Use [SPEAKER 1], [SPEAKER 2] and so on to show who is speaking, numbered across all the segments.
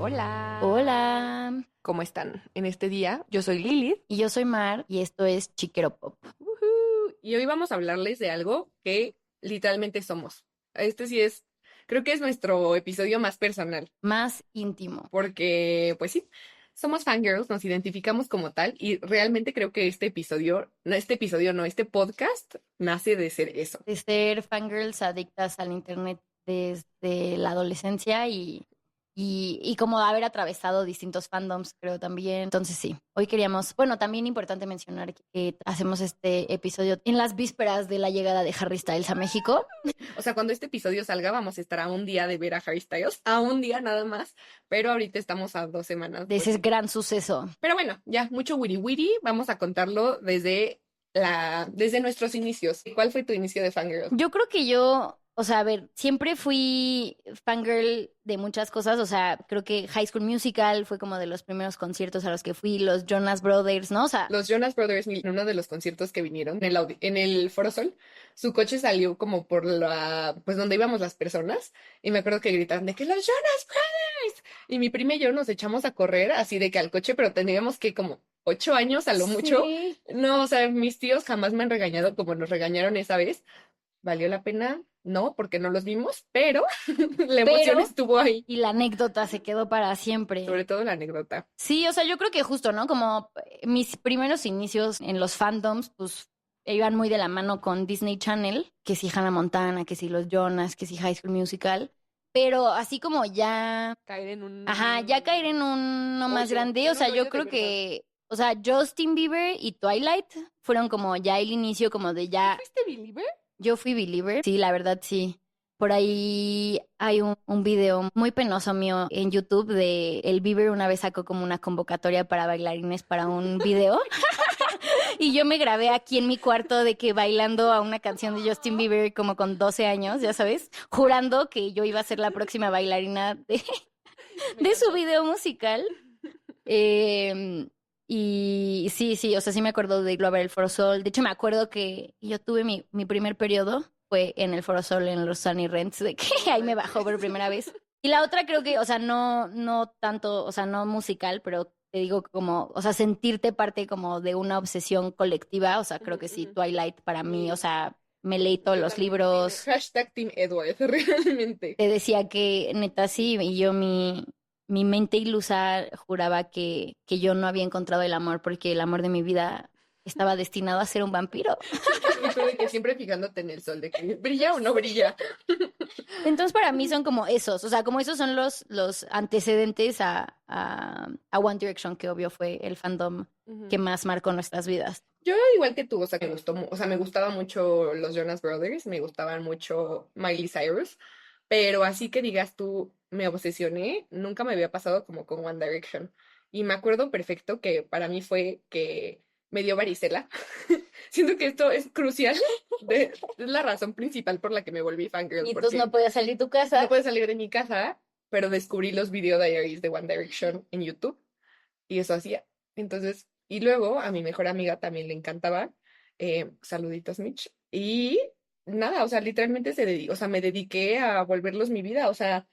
[SPEAKER 1] Hola.
[SPEAKER 2] Hola.
[SPEAKER 1] ¿Cómo están en este día? Yo soy Lilith.
[SPEAKER 2] Y yo soy Mar y esto es Chiquero Pop.
[SPEAKER 1] Y hoy vamos a hablarles de algo que literalmente somos. Este sí es, creo que es nuestro episodio más personal,
[SPEAKER 2] Más íntimo.
[SPEAKER 1] porque pues sí, somos fangirls, nos identificamos como tal y realmente creo que este podcast nace de ser eso.
[SPEAKER 2] De ser fangirls adictas al internet desde la adolescencia y como haber atravesado distintos fandoms, creo también. Entonces sí, hoy queríamos, bueno, también importante mencionar que hacemos este episodio en las vísperas de la llegada de Harry Styles a México.
[SPEAKER 1] O sea, cuando este episodio salga vamos a estar a un día de ver a Harry Styles, a un día nada más, pero ahorita estamos a 2 semanas.
[SPEAKER 2] De ese gran suceso.
[SPEAKER 1] Pero bueno, ya mucho wiri wiri, vamos a contarlo desde nuestros inicios. ¿Cuál fue tu inicio de fangirl?
[SPEAKER 2] Yo creo que o sea, a ver, siempre fui fangirl de muchas cosas, o sea, creo que High School Musical fue como de los primeros conciertos a los que fui, los Jonas Brothers, ¿no? O sea,
[SPEAKER 1] Los Jonas Brothers, en uno de los conciertos que vinieron en el Foro Sol, su coche salió como pues donde íbamos las personas, y me acuerdo que gritaron de que los Jonas Brothers, y mi prima y yo nos echamos a correr así de que al coche, pero teníamos que como 8 años a lo mucho.
[SPEAKER 2] sí.
[SPEAKER 1] No, o sea, mis tíos jamás me han regañado como nos regañaron esa vez. ¿Valió la pena? No, porque no los vimos, pero la emoción estuvo ahí.
[SPEAKER 2] Y la anécdota se quedó para siempre.
[SPEAKER 1] Sobre todo la anécdota.
[SPEAKER 2] Sí, o sea, yo creo que justo, ¿no? Como mis primeros inicios en los fandoms, pues iban muy de la mano con Disney Channel, que si Hannah Montana, que si los Jonas, que si High School Musical. Pero así como ya.
[SPEAKER 1] Caer en un.
[SPEAKER 2] Ajá, ya caer en uno más grande. O sea, yo creo que. O sea, Justin Bieber y Twilight fueron como ya el inicio, como de ya.
[SPEAKER 1] ¿Fuiste Belieber?
[SPEAKER 2] Yo fui Belieber. Sí, la verdad sí. Por ahí hay un video muy penoso mío en YouTube de el Bieber una vez sacó como una convocatoria para bailarines para un video. Y yo me grabé aquí en mi cuarto de que bailando a una canción de Justin Bieber como con 12 años, ya sabes, jurando que yo iba a ser la próxima bailarina de su video musical. Y sí, o sea, sí me acuerdo de irlo a ver el Foro Sol. De hecho, me acuerdo que yo tuve mi primer periodo, fue en el Foro Sol, en los Sunny Rents, de que ahí me bajó por primera vez. Y la otra creo que, o sea, no tanto, o sea, no musical, pero te digo como, o sea, sentirte parte como de una obsesión colectiva, o sea, creo que sí, Twilight para mí, o sea, me leí todos los libros.
[SPEAKER 1] Hashtag Team Edward, realmente.
[SPEAKER 2] Te decía que neta sí, y yo mi mente ilusa juraba que yo no había encontrado el amor porque el amor de mi vida estaba destinado a ser un vampiro.
[SPEAKER 1] Y tú de que siempre fijándote en el sol, de que brilla o no brilla.
[SPEAKER 2] Entonces para mí son como esos, o sea, como esos son los antecedentes a One Direction, que obvio fue el fandom que más marcó nuestras vidas.
[SPEAKER 1] Yo igual que tú, o sea, me gustaba mucho los Jonas Brothers, me gustaban mucho Miley Cyrus, pero así que digas tú, me obsesioné, nunca me había pasado como con One Direction. Y me acuerdo perfecto que para mí fue que me dio varicela. Siento que esto es crucial, es la razón principal por la que me volví fangirl.
[SPEAKER 2] Y entonces
[SPEAKER 1] porque
[SPEAKER 2] no podía salir de tu casa.
[SPEAKER 1] no pude salir de mi casa, pero descubrí los video diaries de One Direction en YouTube y eso hacía. Entonces, y luego a mi mejor amiga también le encantaba, saluditos Mitch, y nada, o sea, literalmente o sea, me dediqué a volverlos mi vida, o sea,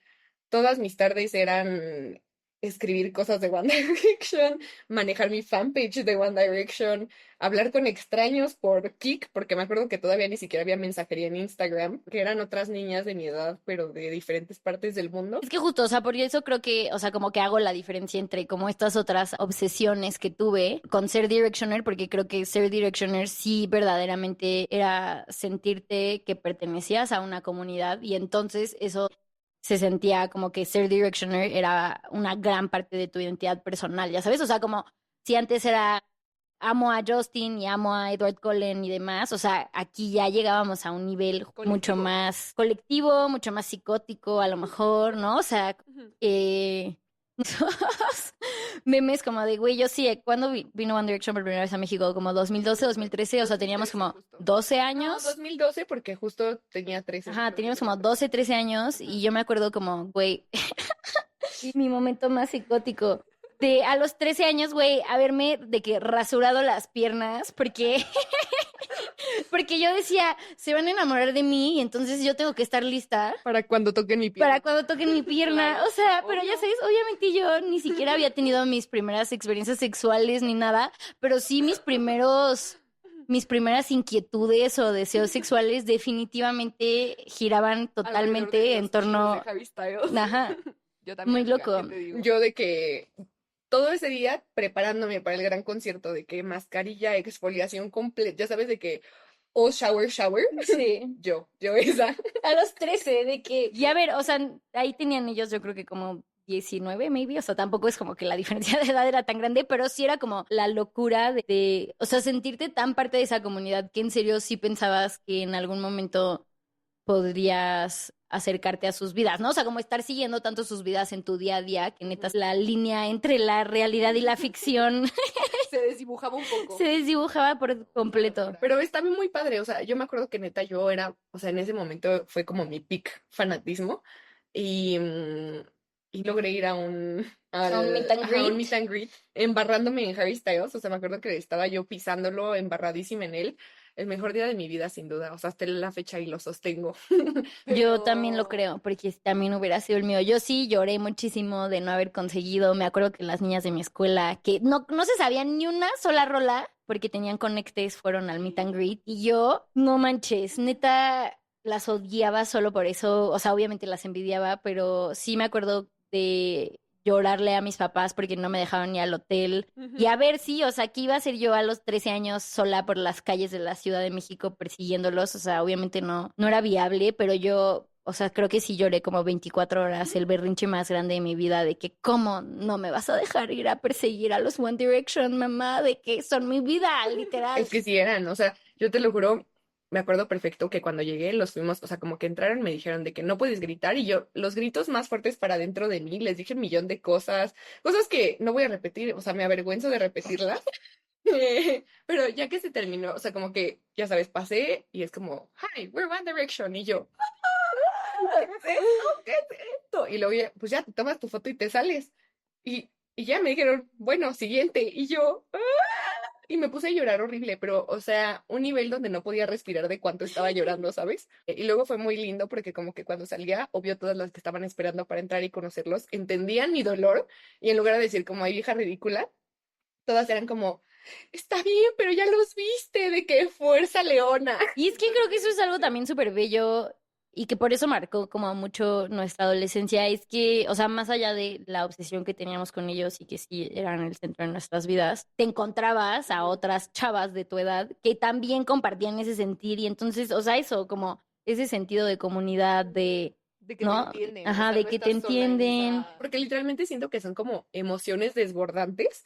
[SPEAKER 1] todas mis tardes eran escribir cosas de One Direction, manejar mi fanpage de One Direction, hablar con extraños por Kik, porque me acuerdo que todavía ni siquiera había mensajería en Instagram, que eran otras niñas de mi edad, pero de diferentes partes del mundo.
[SPEAKER 2] Es que justo, o sea, por eso creo que, o sea, como que hago la diferencia entre como estas otras obsesiones que tuve con ser Directioner, porque creo que ser Directioner sí verdaderamente era sentirte que pertenecías a una comunidad y entonces eso se sentía como que ser Directioner era una gran parte de tu identidad personal, ya sabes, o sea, como si antes era amo a Justin y amo a Edward Cullen y demás, o sea, aquí ya llegábamos a un nivel mucho más colectivo, mucho más psicótico a lo mejor, ¿no? O sea, memes como de, güey, yo sí, ¿cuándo vino One Direction por primera vez a México? Como 2012, 2013, o sea, teníamos como 12 años.
[SPEAKER 1] No, 2012 porque justo tenía 13.
[SPEAKER 2] Ajá, teníamos como 12, 13 años y yo me acuerdo como, güey, mi momento más psicótico. de a los 13 años, güey, haberme de que rasurado las piernas, porque yo decía, se van a enamorar de mí y entonces yo tengo que estar lista
[SPEAKER 1] Para cuando toquen mi pierna.
[SPEAKER 2] para cuando toquen mi pierna.
[SPEAKER 1] Claro,
[SPEAKER 2] O sea, pero ya
[SPEAKER 1] obvio.
[SPEAKER 2] sabes, obviamente yo ni siquiera había tenido mis primeras experiencias sexuales ni nada, pero sí mis primeras inquietudes o deseos sexuales definitivamente giraban
[SPEAKER 1] Alrededor de
[SPEAKER 2] totalmente en
[SPEAKER 1] los
[SPEAKER 2] torno,
[SPEAKER 1] chinos de Harry Styles.
[SPEAKER 2] ajá,
[SPEAKER 1] Yo
[SPEAKER 2] muy
[SPEAKER 1] también, amiga,
[SPEAKER 2] loco.
[SPEAKER 1] ¿qué te digo? Yo de que todo ese día preparándome para el gran concierto, de que mascarilla, exfoliación completa, ya sabes, de que all shower,
[SPEAKER 2] Sí.
[SPEAKER 1] yo esa.
[SPEAKER 2] A los 13, de que... Y a ver, o sea, ahí tenían ellos yo creo que como 19, maybe, o sea, tampoco es como que la diferencia de edad era tan grande, pero sí era como la locura o sea, sentirte tan parte de esa comunidad que en serio sí pensabas que en algún momento podrías acercarte a sus vidas, ¿no? O sea, como estar siguiendo tanto sus vidas en tu día a día, que neta la línea entre la realidad y la ficción
[SPEAKER 1] Se desdibujaba un poco.
[SPEAKER 2] se desdibujaba por completo.
[SPEAKER 1] Pero está muy padre, o sea, yo me acuerdo que neta yo era, o sea, en ese momento fue como mi peak fanatismo y, y logré ir a
[SPEAKER 2] A un meet and
[SPEAKER 1] ajá, a un
[SPEAKER 2] greet.
[SPEAKER 1] meet and greet, embarrándome en Harry Styles, o sea, me acuerdo que estaba yo pisándolo, embarradísima en él, el mejor día de mi vida sin duda, o sea, hasta la fecha y lo sostengo.
[SPEAKER 2] Yo también lo
[SPEAKER 1] Pero
[SPEAKER 2] creo, porque también hubiera sido el mío. Yo sí lloré muchísimo de no haber conseguido. Me acuerdo que las niñas de mi escuela, que no se sabían ni una sola rola, porque tenían conectes, fueron al meet and greet. Y yo, no manches, neta, las odiaba solo por eso. O sea, obviamente las envidiaba, pero sí me acuerdo de llorarle a mis papás porque no me dejaron ni al hotel. Y a ver, sí, o sea, ¿qué iba a ser yo a los 13 años sola por las calles de la Ciudad de México persiguiéndolos? O sea, obviamente no era viable, pero yo, o sea, creo que sí lloré como 24 horas, el berrinche más grande de mi vida, de que cómo no me vas a dejar ir a perseguir a los One Direction, mamá, de que son mi vida, literal.
[SPEAKER 1] es que sí eran, o sea, yo te lo juro, me acuerdo perfecto que cuando llegué los fuimos, o sea, como que entraron, me dijeron de que no puedes gritar y yo, los gritos más fuertes para dentro de mí, les dije un millón de cosas, cosas que no voy a repetir, o sea, me avergüenzo de repetirlas, pero ya que se terminó, o sea, como que, ya sabes, pasé y es como, hi, we're One Direction, y yo, ¿qué es esto? ¿Qué es esto? Y luego ya, pues ya te tomas tu foto y te sales. Y ya me dijeron, bueno, siguiente. Y yo, ¡ah! Y me puse a llorar horrible, pero, o sea, un nivel donde no podía respirar de cuánto estaba llorando, ¿sabes? Y luego fue muy lindo porque como que cuando salía, obvio, todas las que estaban esperando para entrar y conocerlos entendían mi dolor y en lugar de decir como, ay, vieja ridícula, todas eran como, está bien, pero ya los viste, de qué fuerza, Leona.
[SPEAKER 2] Y es que creo que eso es algo también súper bello y que por eso marcó como mucho nuestra adolescencia, es que, o sea, más allá de la obsesión que teníamos con ellos y que sí eran el centro de nuestras vidas, te encontrabas a otras chavas de tu edad que también compartían ese sentir y entonces, o sea, eso, como ese sentido de comunidad,
[SPEAKER 1] De que te
[SPEAKER 2] ¿no?
[SPEAKER 1] entienden, o
[SPEAKER 2] Ajá,
[SPEAKER 1] sea,
[SPEAKER 2] de
[SPEAKER 1] no
[SPEAKER 2] que te
[SPEAKER 1] estás sola en
[SPEAKER 2] entienden
[SPEAKER 1] esa... Porque literalmente siento que son como emociones desbordantes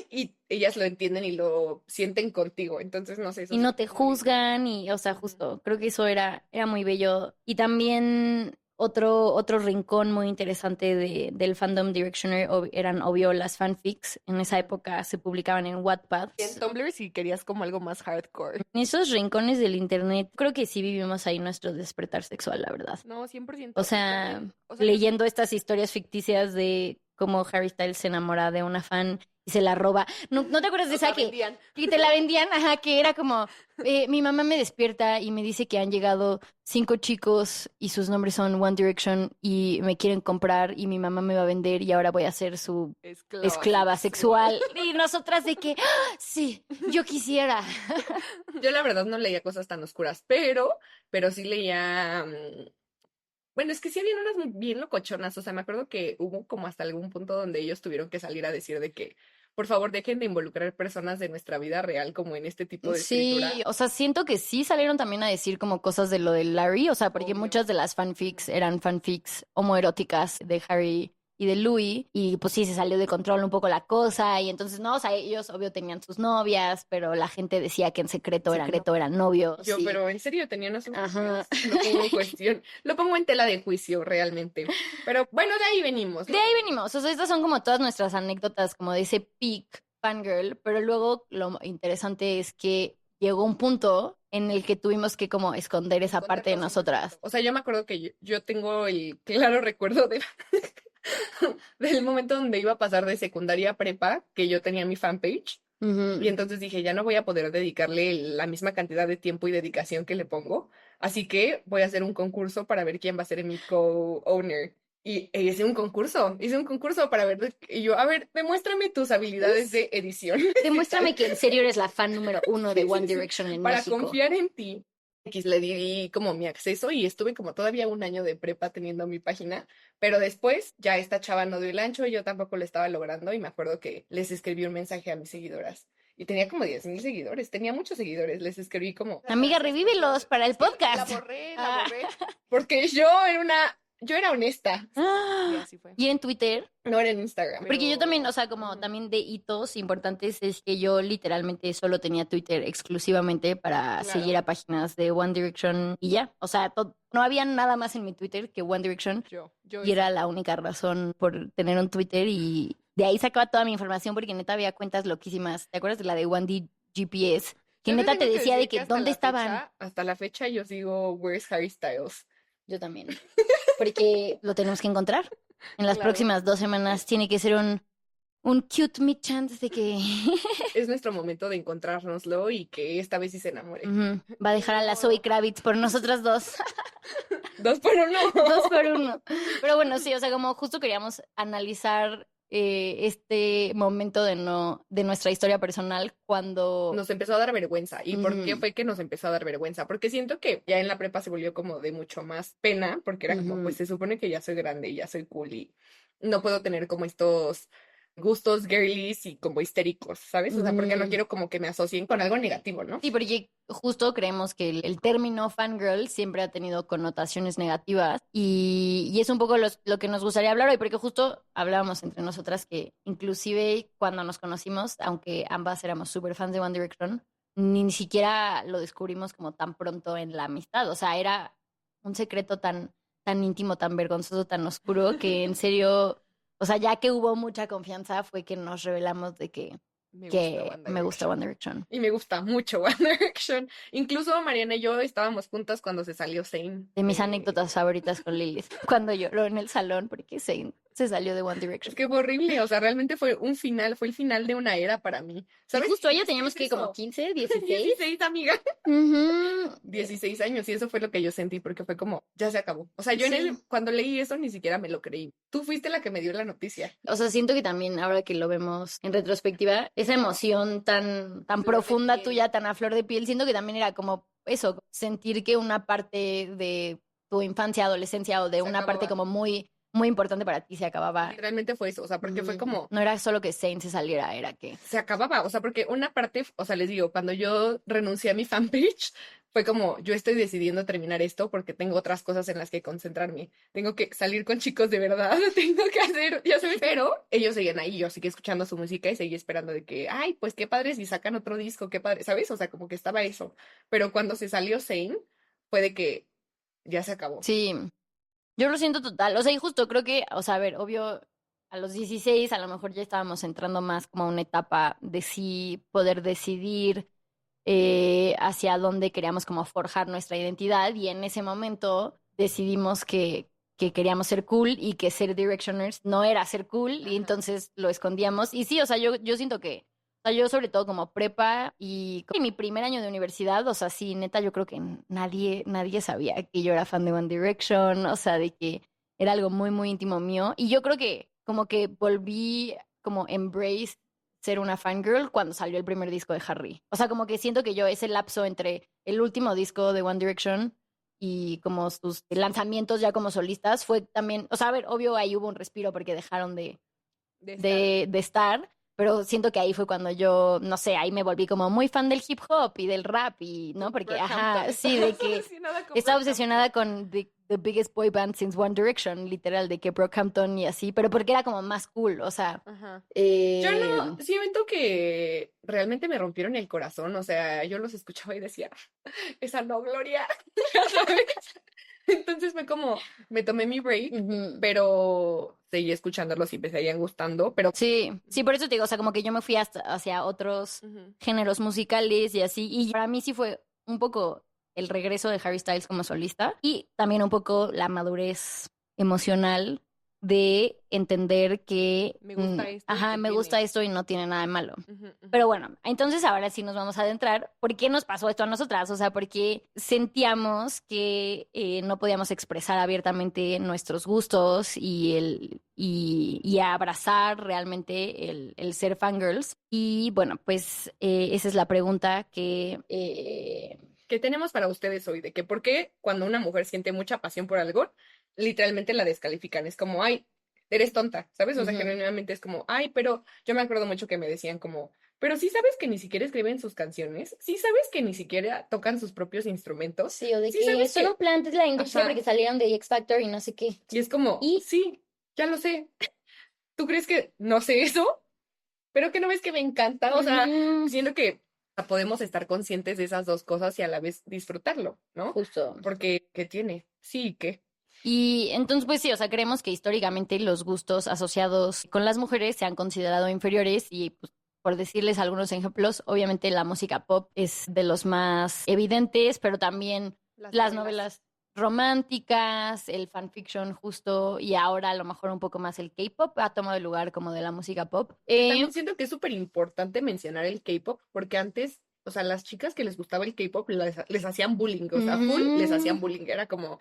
[SPEAKER 1] y ellas lo entienden y lo sienten contigo, entonces no sé, eso
[SPEAKER 2] y
[SPEAKER 1] se me
[SPEAKER 2] no te
[SPEAKER 1] hace muy lindo.
[SPEAKER 2] juzgan y, o sea,
[SPEAKER 1] Ujú.
[SPEAKER 2] justo, creo que eso era muy bello. Y también otro rincón muy interesante del fandom Directioner eran obvio las fanfics. En esa época se publicaban en Wattpad.
[SPEAKER 1] Y en Tumblr si querías como algo más hardcore.
[SPEAKER 2] En esos rincones del internet, creo que sí vivimos ahí nuestro despertar sexual, la verdad.
[SPEAKER 1] No, 100%.
[SPEAKER 2] O
[SPEAKER 1] Y
[SPEAKER 2] sea,
[SPEAKER 1] también, o sea,
[SPEAKER 2] leyendo estas historias ficticias de cómo Harry Styles se enamora de una fan y se la roba. ¿No te acuerdas de
[SPEAKER 1] nos la
[SPEAKER 2] esa
[SPEAKER 1] vendían.
[SPEAKER 2] que te la vendían? Ajá, que era como, mi mamá me despierta y me dice que han llegado 5 chicos y sus nombres son One Direction y me quieren comprar y mi mamá me va a vender y ahora voy a ser su esclava sexual. Y nosotras de que, "Ah, sí, yo quisiera".
[SPEAKER 1] Yo la verdad no leía cosas tan oscuras, pero sí leía... bueno, es que sí habían unas bien locochonas, o sea, me acuerdo que hubo como hasta algún punto donde ellos tuvieron que salir a decir de que, por favor, dejen de involucrar personas de nuestra vida real como en este tipo de escritura.
[SPEAKER 2] Sí, o sea, siento que sí salieron también a decir como cosas de lo de Larry, o sea, porque
[SPEAKER 1] Obvio.
[SPEAKER 2] muchas de las fanfics eran fanfics homoeróticas de Harry y de Louis, y pues sí, se salió de control un poco la cosa, y entonces, no, o sea, ellos obvio tenían sus novias, pero la gente decía que en secreto eran novios.
[SPEAKER 1] Yo,
[SPEAKER 2] Sí.
[SPEAKER 1] pero en serio, tenían a sus
[SPEAKER 2] Ajá.
[SPEAKER 1] Lo pongo en cuestión, lo pongo en tela de juicio realmente. Pero bueno, de ahí venimos,
[SPEAKER 2] De ahí venimos, o sea, estas son como todas nuestras anécdotas como de ese peak fangirl, pero luego lo interesante es que llegó un punto en el que tuvimos que como esconder esa parte de nosotras.
[SPEAKER 1] O sea, yo me acuerdo que yo tengo el claro recuerdo de del momento donde iba a pasar de secundaria a prepa, que yo tenía mi fanpage. Y entonces dije, ya no voy a poder dedicarle la misma cantidad de tiempo y dedicación que le pongo. Así que voy a hacer un concurso para ver quién va a ser mi co-owner. Y hice un concurso para ver, y yo, a ver, demuéstrame tus habilidades de edición.
[SPEAKER 2] Demuéstrame que en serio eres la fan número 1 de
[SPEAKER 1] Sí,
[SPEAKER 2] One
[SPEAKER 1] sí, sí,
[SPEAKER 2] Direction en
[SPEAKER 1] para
[SPEAKER 2] México.
[SPEAKER 1] confiar en ti. X le di como mi acceso y estuve como todavía un año de prepa teniendo mi página, pero después ya esta chava no dio el ancho, yo tampoco lo estaba logrando y me acuerdo que les escribí un mensaje a mis seguidoras y tenía como 10,000 seguidores, tenía muchos seguidores, les escribí como,
[SPEAKER 2] Amiga,
[SPEAKER 1] gracias por
[SPEAKER 2] revívelos
[SPEAKER 1] todo.
[SPEAKER 2] para el
[SPEAKER 1] Sí,
[SPEAKER 2] podcast.
[SPEAKER 1] la borré, porque yo era honesta. Y así fue.
[SPEAKER 2] Y en Twitter,
[SPEAKER 1] No era en Instagram.
[SPEAKER 2] porque yo también, o sea, como
[SPEAKER 1] Ujú.
[SPEAKER 2] también de hitos importantes es que yo literalmente solo tenía Twitter exclusivamente para
[SPEAKER 1] Claro.
[SPEAKER 2] seguir a páginas de One Direction y ya. O sea, no había nada más en mi Twitter que One Direction
[SPEAKER 1] Yo
[SPEAKER 2] y era
[SPEAKER 1] hice
[SPEAKER 2] la
[SPEAKER 1] todo.
[SPEAKER 2] única razón por tener un Twitter y de ahí sacaba toda mi información porque neta había cuentas loquísimas. ¿Te acuerdas de la de One D GPS? Que
[SPEAKER 1] Yo te
[SPEAKER 2] neta te
[SPEAKER 1] tengo que
[SPEAKER 2] decía de
[SPEAKER 1] decir que
[SPEAKER 2] que dónde estaban.
[SPEAKER 1] hasta la fecha yo sigo Where's Harry Styles.
[SPEAKER 2] Yo también. Porque lo tenemos que encontrar. En las
[SPEAKER 1] Claro.
[SPEAKER 2] próximas 2 semanas tiene que ser un cute meet chance de que
[SPEAKER 1] Es nuestro momento de encontrárnoslo y que esta vez sí se enamore.
[SPEAKER 2] va a dejar a la Zoe Kravitz por nosotras dos.
[SPEAKER 1] 2 por 1.
[SPEAKER 2] 2 por 1. Pero bueno, sí, o sea, como justo queríamos analizar este momento de nuestra historia personal cuando
[SPEAKER 1] Nos empezó a dar vergüenza. ¿Y por qué
[SPEAKER 2] Ujú.
[SPEAKER 1] fue que nos empezó a dar vergüenza? Porque siento que ya en la prepa se volvió como de mucho más pena, porque era como,
[SPEAKER 2] Ujú.
[SPEAKER 1] pues se supone que ya soy grande y ya soy cool y no puedo tener como estos gustos girlies y como histéricos, ¿sabes? O sea, porque no
[SPEAKER 2] Ujú.
[SPEAKER 1] quiero como que me asocien con algo negativo, ¿no?
[SPEAKER 2] Sí, porque justo creemos que el término fangirl siempre ha tenido connotaciones negativas y es un poco lo que nos gustaría hablar hoy, porque justo hablábamos entre nosotras que inclusive cuando nos conocimos, aunque ambas éramos súper fans de One Direction, ni siquiera lo descubrimos como tan pronto en la amistad, o sea, era un secreto tan íntimo, tan vergonzoso, tan oscuro, que en serio, o sea, ya que hubo mucha confianza fue que nos revelamos de que me gusta One Direction.
[SPEAKER 1] Y me gusta mucho One Direction. Incluso Mariana y yo estábamos juntas cuando se salió Zayn.
[SPEAKER 2] De mis anécdotas favoritas con Lilith, cuando lloró en el salón porque se salió de One Direction.
[SPEAKER 1] Es que fue horrible, o sea, realmente fue el final de una era para mí.
[SPEAKER 2] Y
[SPEAKER 1] ¿Sabes?
[SPEAKER 2] justo ella
[SPEAKER 1] ¿Qué
[SPEAKER 2] teníamos
[SPEAKER 1] es
[SPEAKER 2] que como
[SPEAKER 1] eso?
[SPEAKER 2] 15, 16.
[SPEAKER 1] 16, amiga.
[SPEAKER 2] Ujú.
[SPEAKER 1] 16 años y eso fue lo que yo sentí porque fue como, ya se acabó. O sea, yo
[SPEAKER 2] Sí.
[SPEAKER 1] cuando leí eso ni siquiera me lo creí. Tú fuiste la que me dio la noticia.
[SPEAKER 2] O sea, siento que también ahora que lo vemos en retrospectiva, esa emoción tan
[SPEAKER 1] Flor de
[SPEAKER 2] profunda
[SPEAKER 1] piel.
[SPEAKER 2] tuya, tan a flor de piel, siento que también era como eso, sentir que una parte de tu infancia, adolescencia o de
[SPEAKER 1] Se
[SPEAKER 2] una parte
[SPEAKER 1] acababa.
[SPEAKER 2] como muy, muy importante para ti se acababa.
[SPEAKER 1] Realmente fue eso, o sea, porque fue como,
[SPEAKER 2] No era solo que Zayn se saliera, era que
[SPEAKER 1] se acababa, o sea, porque una parte, o sea, les digo, cuando yo renuncié a mi fanpage, fue como, yo estoy decidiendo terminar esto porque tengo otras cosas en las que concentrarme. Tengo que salir con chicos de verdad, tengo que hacer, ya sabes, pero ellos seguían ahí, yo seguí escuchando su música y seguí esperando de que, ay, pues qué padre si sacan otro disco, qué padre, ¿sabes? O sea, como que estaba eso. Pero cuando se salió Zayn, fue de que ya se acabó.
[SPEAKER 2] sí. Yo lo siento total. O sea, y justo creo que, o sea, a ver, obvio, a los 16 a lo mejor ya estábamos entrando más como a una etapa de sí poder decidir hacia dónde queríamos como forjar nuestra identidad y en ese momento decidimos que queríamos ser cool y que ser Directioners no era ser cool y
[SPEAKER 1] Ajá.
[SPEAKER 2] entonces lo escondíamos. Y sí, o sea, yo siento que, o sea, yo sobre todo como prepa y mi primer año de universidad, o sea, sí, neta, yo creo que nadie sabía que yo era fan de One Direction, o sea, de que era algo muy, muy íntimo mío. Y yo creo que como que volví como embrace ser una fangirl cuando salió el primer disco de Harry. O sea, como que siento que yo ese lapso entre el último disco de One Direction y como sus lanzamientos ya como solistas fue también, o sea, a ver, obvio ahí hubo un respiro porque dejaron de estar, pero siento que ahí fue cuando yo, no sé, ahí me volví como muy fan del hip hop y del rap y, ¿no? Porque, ajá, sí, de que estaba obsesionada con the biggest boy band since One Direction, literal, de que Brockhampton y así, pero porque era como más cool, o sea,
[SPEAKER 1] Ajá. Yo no, siento que realmente me rompieron el corazón, o sea, yo los escuchaba y decía, esa no, Gloria, ya sabes. Entonces fue como, me tomé mi break,
[SPEAKER 2] Ujú.
[SPEAKER 1] pero seguí escuchándolos y me seguían gustando, pero
[SPEAKER 2] Sí, sí, por eso te digo, o sea, como que yo me fui hacia otros
[SPEAKER 1] Ujú.
[SPEAKER 2] géneros musicales y así, y para mí sí fue un poco el regreso de Harry Styles como solista y también un poco la madurez emocional de entender que,
[SPEAKER 1] Me gusta esto y
[SPEAKER 2] ajá,
[SPEAKER 1] qué
[SPEAKER 2] me gusta
[SPEAKER 1] tiene.
[SPEAKER 2] esto y no tiene nada de malo.
[SPEAKER 1] Ujú, ujú.
[SPEAKER 2] Pero bueno, entonces ahora sí nos vamos a adentrar. ¿Por qué nos pasó esto a nosotras? O sea, porque sentíamos que no podíamos expresar abiertamente nuestros gustos y abrazar realmente el ser fangirls. Y bueno, pues esa es la pregunta que...
[SPEAKER 1] ¿Qué tenemos para ustedes hoy? De que por qué cuando una mujer siente mucha pasión por algo, literalmente la descalifican. Es como, ay, eres tonta, ¿sabes? O sea,
[SPEAKER 2] Ujú.
[SPEAKER 1] generalmente es como, ay, pero yo me acuerdo mucho que me decían como, pero sí sabes que ni siquiera escriben sus canciones, sí sabes que ni siquiera tocan sus propios instrumentos,
[SPEAKER 2] Sí, o de
[SPEAKER 1] sí
[SPEAKER 2] que
[SPEAKER 1] sabes
[SPEAKER 2] son un
[SPEAKER 1] que,
[SPEAKER 2] plan de la industria
[SPEAKER 1] ajá,
[SPEAKER 2] porque salieron de X Factor y no sé qué.
[SPEAKER 1] y es como,
[SPEAKER 2] Y
[SPEAKER 1] sí, ya lo sé. ¿Tú crees que no sé eso? Pero que no ves que me encanta, o sea,
[SPEAKER 2] ujú,
[SPEAKER 1] siento que podemos estar conscientes de esas dos cosas y a la vez disfrutarlo, ¿no?
[SPEAKER 2] justo.
[SPEAKER 1] Porque, ¿qué tiene? Sí, ¿qué?
[SPEAKER 2] Y entonces, pues sí, o sea, creemos que históricamente los gustos asociados con las mujeres se han considerado inferiores y, pues, por decirles algunos ejemplos, obviamente la música pop es de los más evidentes, pero también
[SPEAKER 1] Las
[SPEAKER 2] las
[SPEAKER 1] novelas.
[SPEAKER 2] novelas románticas, el fanfiction justo, y ahora a lo mejor un poco más el K-pop ha tomado el lugar como de la música pop.
[SPEAKER 1] Que también siento que es súper importante mencionar el K-pop, porque antes, o sea, las chicas que les gustaba el K-pop les hacían bullying, o sea, full les hacían
[SPEAKER 2] Mm,
[SPEAKER 1] bullying, era como,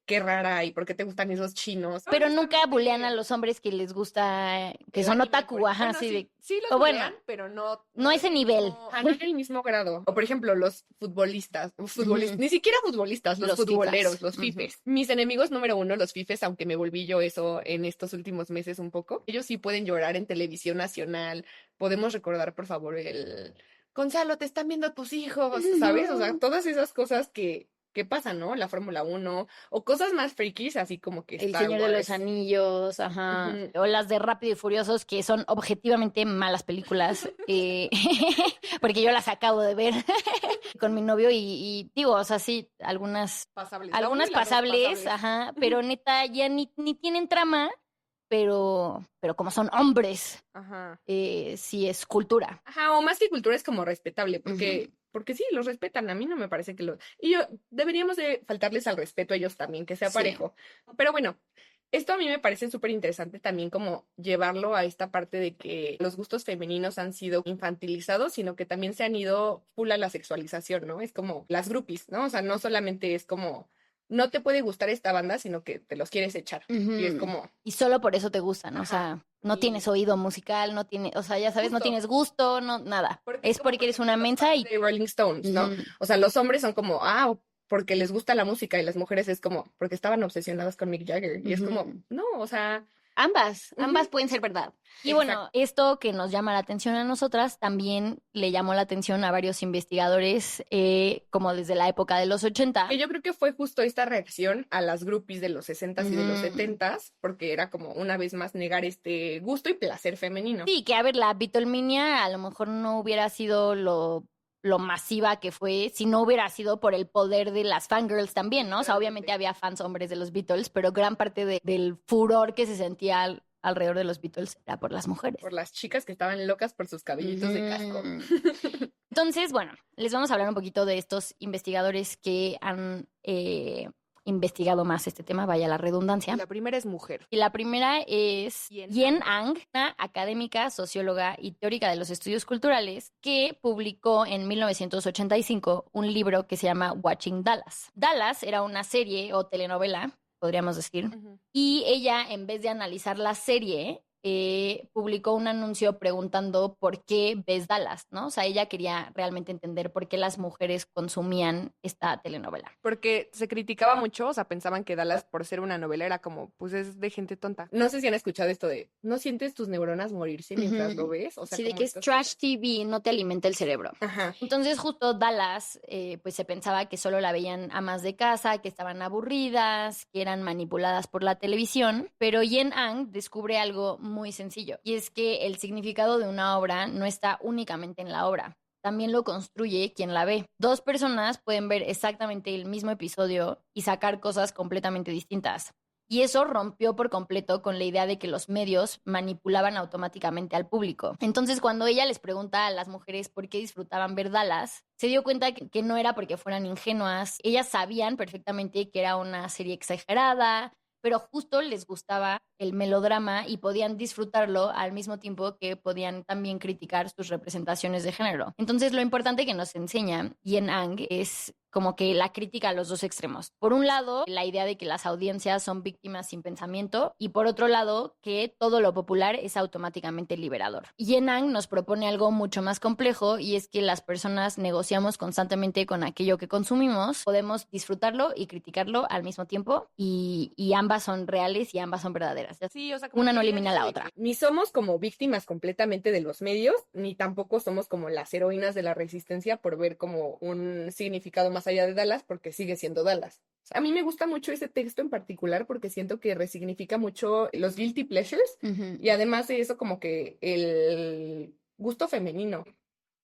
[SPEAKER 1] qué rara, ¿y por qué te gustan esos chinos?
[SPEAKER 2] pero nunca bulean a
[SPEAKER 1] Honestamente,
[SPEAKER 2] los hombres que les gusta, que
[SPEAKER 1] el
[SPEAKER 2] son
[SPEAKER 1] anime,
[SPEAKER 2] otaku, ajá,
[SPEAKER 1] bueno,
[SPEAKER 2] así
[SPEAKER 1] sí,
[SPEAKER 2] de,
[SPEAKER 1] sí los
[SPEAKER 2] o bueno,
[SPEAKER 1] bulean, pero no,
[SPEAKER 2] no a
[SPEAKER 1] no en
[SPEAKER 2] ese
[SPEAKER 1] el
[SPEAKER 2] nivel.
[SPEAKER 1] mismo, no en el mismo grado. O por ejemplo, los futbolistas,
[SPEAKER 2] Ujú.
[SPEAKER 1] ni siquiera futbolistas, los
[SPEAKER 2] Los FIFAs.
[SPEAKER 1] futboleros, los
[SPEAKER 2] Ujú.
[SPEAKER 1] fifes. Mis enemigos número uno, los fifes, aunque me volví yo eso en estos últimos meses un poco. Ellos sí pueden llorar en televisión nacional. Podemos recordar, por favor, el Gonzalo, te están viendo tus hijos, ¿sabes? O sea, todas esas cosas que pasan, ¿no? La Fórmula 1 o cosas más frikis, así como que
[SPEAKER 2] El
[SPEAKER 1] Star
[SPEAKER 2] Señor de los
[SPEAKER 1] Wars.
[SPEAKER 2] Anillos, ajá.
[SPEAKER 1] Ujú.
[SPEAKER 2] O las de Rápido y Furiosos, que son objetivamente malas películas, porque yo las acabo de ver con mi novio y digo, o sea, sí,
[SPEAKER 1] Pasables. La uno
[SPEAKER 2] algunas
[SPEAKER 1] y la dos
[SPEAKER 2] pasables,
[SPEAKER 1] pasables.
[SPEAKER 2] ajá, pero neta ya ni tienen trama, pero como son hombres,
[SPEAKER 1] Ajá.
[SPEAKER 2] sí es cultura.
[SPEAKER 1] Ajá, o más que cultura es como respetable,
[SPEAKER 2] Ujú.
[SPEAKER 1] porque sí, los respetan. A mí no me parece que lo. Y yo, deberíamos de faltarles al respeto a ellos también, que sea
[SPEAKER 2] Sí.
[SPEAKER 1] parejo. Pero bueno, esto a mí me parece súper interesante también como llevarlo a esta parte de que los gustos femeninos han sido infantilizados, sino que también se han ido full a la sexualización, ¿no? Es como las groupies, ¿no? O sea, no solamente es como, no te puede gustar esta banda, sino que te los quieres echar. Y es
[SPEAKER 2] Ujú.
[SPEAKER 1] como,
[SPEAKER 2] Y solo por eso te gustan, o
[SPEAKER 1] ajá.
[SPEAKER 2] sea, no tienes
[SPEAKER 1] Y
[SPEAKER 2] oído musical, no tienes, o sea, ya sabes, no
[SPEAKER 1] justo.
[SPEAKER 2] tienes gusto, no, nada.
[SPEAKER 1] Porque es
[SPEAKER 2] Es
[SPEAKER 1] como,
[SPEAKER 2] porque
[SPEAKER 1] por
[SPEAKER 2] eres
[SPEAKER 1] ejemplo,
[SPEAKER 2] una
[SPEAKER 1] los
[SPEAKER 2] mensa
[SPEAKER 1] fans
[SPEAKER 2] y
[SPEAKER 1] de Rolling Stones, ¿no?
[SPEAKER 2] ujú,
[SPEAKER 1] O sea, los hombres son como, porque les gusta la música y las mujeres es como, porque estaban obsesionadas con Mick Jagger. Y es como,
[SPEAKER 2] ujú.
[SPEAKER 1] no, o sea,
[SPEAKER 2] Ambas
[SPEAKER 1] ujú,
[SPEAKER 2] pueden ser verdad. Y
[SPEAKER 1] exacto.
[SPEAKER 2] bueno, esto que nos llama la atención a nosotras también le llamó la atención a varios investigadores, como desde la época de los
[SPEAKER 1] Que
[SPEAKER 2] 80.
[SPEAKER 1] yo creo que fue justo esta reacción a las groupies de los 60 y de los
[SPEAKER 2] Ujú.
[SPEAKER 1] 70, porque era como una vez más negar este gusto y placer femenino.
[SPEAKER 2] Sí, que a ver, la Beatlemania a lo mejor no hubiera sido lo masiva que fue si no hubiera sido por el poder de las fangirls también, ¿no? O sea, obviamente
[SPEAKER 1] Literalmente.
[SPEAKER 2] había fans hombres de los Beatles, pero gran parte del furor que se sentía alrededor de los Beatles era por las mujeres.
[SPEAKER 1] Por las chicas que estaban locas por sus cabellitos de casco.
[SPEAKER 2] Ujú. Entonces, bueno, les vamos a hablar un poquito de estos investigadores que han investigado más este tema, vaya la
[SPEAKER 1] Y
[SPEAKER 2] redundancia.
[SPEAKER 1] la primera es mujer.
[SPEAKER 2] Y la primera es
[SPEAKER 1] Yen
[SPEAKER 2] Yen
[SPEAKER 1] Ang.
[SPEAKER 2] Ang, una académica, socióloga y teórica de los estudios culturales, que publicó en 1985 un libro que se llama Watching Dallas. Dallas era una serie o telenovela, podríamos decir,
[SPEAKER 1] Ujú.
[SPEAKER 2] y ella, en vez de analizar la serie, publicó un anuncio preguntando por qué ves Dallas, ¿no? O sea, ella quería realmente entender por qué las mujeres consumían esta telenovela.
[SPEAKER 1] Porque se criticaba mucho, o sea, pensaban que Dallas, por ser una novela, era como, pues es de gente tonta. No sé si han escuchado esto de, ¿no sientes tus neuronas morirse mientras lo
[SPEAKER 2] Ujú.
[SPEAKER 1] ves? O sea,
[SPEAKER 2] Sí, de
[SPEAKER 1] como
[SPEAKER 2] que es
[SPEAKER 1] estas
[SPEAKER 2] trash
[SPEAKER 1] cosas.
[SPEAKER 2] TV, no te alimenta el cerebro.
[SPEAKER 1] Ajá.
[SPEAKER 2] Entonces justo Dallas, pues se pensaba que solo la veían amas de casa, que estaban aburridas, que eran manipuladas por la televisión, pero Yen Ang descubre algo muy sencillo, y es que el significado de una obra no está únicamente en la obra. También lo construye quien la ve. Dos personas pueden ver exactamente el mismo episodio y sacar cosas completamente distintas. Y eso rompió por completo con la idea de que los medios manipulaban automáticamente al público. Entonces, cuando ella les pregunta a las mujeres por qué disfrutaban ver Dallas, se dio cuenta que no era porque fueran ingenuas. Ellas sabían perfectamente que era una serie exagerada, pero justo les gustaba el melodrama y podían disfrutarlo al mismo tiempo que podían también criticar sus representaciones de género. Entonces, lo importante que nos enseña Yen Ang es como que la crítica a los dos extremos. Por un lado, la idea de que las audiencias son víctimas sin pensamiento y por otro lado, que todo lo popular es automáticamente liberador. Yen Ang nos propone algo mucho más complejo y es que las personas negociamos constantemente con aquello que consumimos, podemos disfrutarlo y criticarlo al mismo tiempo y ambas son reales y ambas son verdaderas.
[SPEAKER 1] Sí, o sea, como
[SPEAKER 2] Una
[SPEAKER 1] que
[SPEAKER 2] no
[SPEAKER 1] el
[SPEAKER 2] elimina a
[SPEAKER 1] hecho
[SPEAKER 2] la
[SPEAKER 1] de
[SPEAKER 2] otra.
[SPEAKER 1] que ni somos como víctimas completamente de los medios, ni tampoco somos como las heroínas de la resistencia por ver como un significado más allá de Dallas, porque sigue siendo Dallas. O sea, a mí me gusta mucho ese texto en particular porque siento que resignifica mucho los guilty pleasures y además de eso como que el gusto femenino.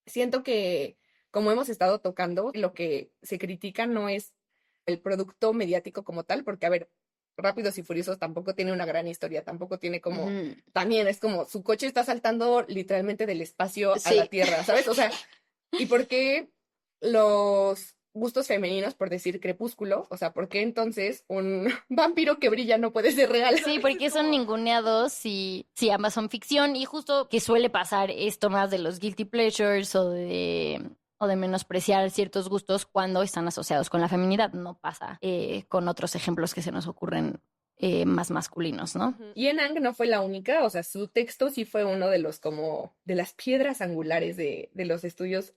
[SPEAKER 1] Siento que, como hemos estado tocando, lo que se critica no es el producto mediático como tal, porque, a ver, Rápidos y Furiosos tampoco tiene una gran historia, tampoco tiene como, también es como, su coche está saltando literalmente del espacio a la
[SPEAKER 2] Sí.
[SPEAKER 1] Tierra, ¿sabes? O sea, ¿y por qué los gustos femeninos, por decir Crepúsculo? O sea, ¿por qué entonces un vampiro que brilla no puede ser real?
[SPEAKER 2] Sí,
[SPEAKER 1] ¿Sabes? Es
[SPEAKER 2] porque son
[SPEAKER 1] como,
[SPEAKER 2] ninguneados si ambas son ficción y justo que suele pasar esto más de los guilty pleasures o de menospreciar ciertos gustos cuando están asociados con la feminidad. No pasa con otros ejemplos que se nos ocurren más masculinos, ¿no?
[SPEAKER 1] ujú. Y Enang no fue la única, o sea, su texto sí fue uno de los como, de las piedras angulares de los estudios,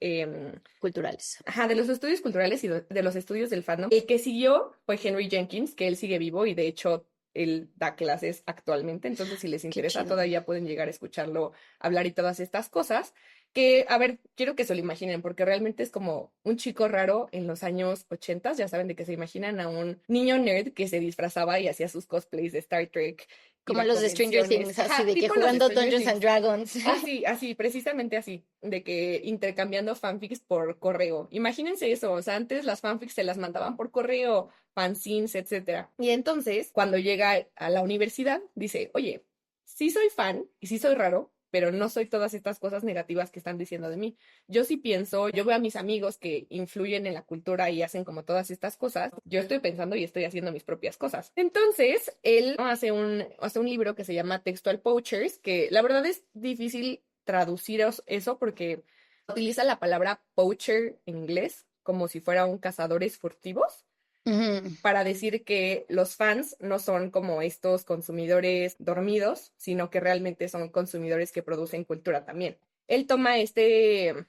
[SPEAKER 2] Culturales.
[SPEAKER 1] ajá, de los estudios culturales y de los estudios del fandom. El que siguió fue Henry Jenkins, que él sigue vivo y de hecho él da clases actualmente, entonces si les
[SPEAKER 2] Qué
[SPEAKER 1] interesa
[SPEAKER 2] chido.
[SPEAKER 1] todavía pueden llegar a escucharlo hablar y todas estas cosas. Que, a ver, quiero que se lo imaginen, porque realmente es como un chico raro en los años 80, ya saben de que se imaginan a un niño nerd que se disfrazaba y hacía sus cosplays de Star Trek, iba
[SPEAKER 2] Como
[SPEAKER 1] a
[SPEAKER 2] los de Stranger
[SPEAKER 1] convenciones,
[SPEAKER 2] Things, así
[SPEAKER 1] ajá,
[SPEAKER 2] de que
[SPEAKER 1] tipo los de
[SPEAKER 2] jugando
[SPEAKER 1] Stranger
[SPEAKER 2] Dungeons and
[SPEAKER 1] Things.
[SPEAKER 2] Dragons.
[SPEAKER 1] Así, así, precisamente así, de que intercambiando fanfics por correo. Imagínense eso, o sea, antes las fanfics se las mandaban por correo, fanzines, etcétera. Y entonces, cuando llega a la universidad, dice, oye, sí soy fan y sí soy raro, pero no soy todas estas cosas negativas que están diciendo de mí. Yo sí pienso, yo veo a mis amigos que influyen en la cultura y hacen como todas estas cosas. Yo estoy pensando y estoy haciendo mis propias cosas. Entonces, él hace un libro que se llama Textual Poachers, que la verdad es difícil traducir eso porque utiliza la palabra poacher en inglés como si fuera un cazadores furtivos
[SPEAKER 2] Ujú.
[SPEAKER 1] para decir que los fans no son como estos consumidores dormidos, sino que realmente son consumidores que producen cultura también. Él toma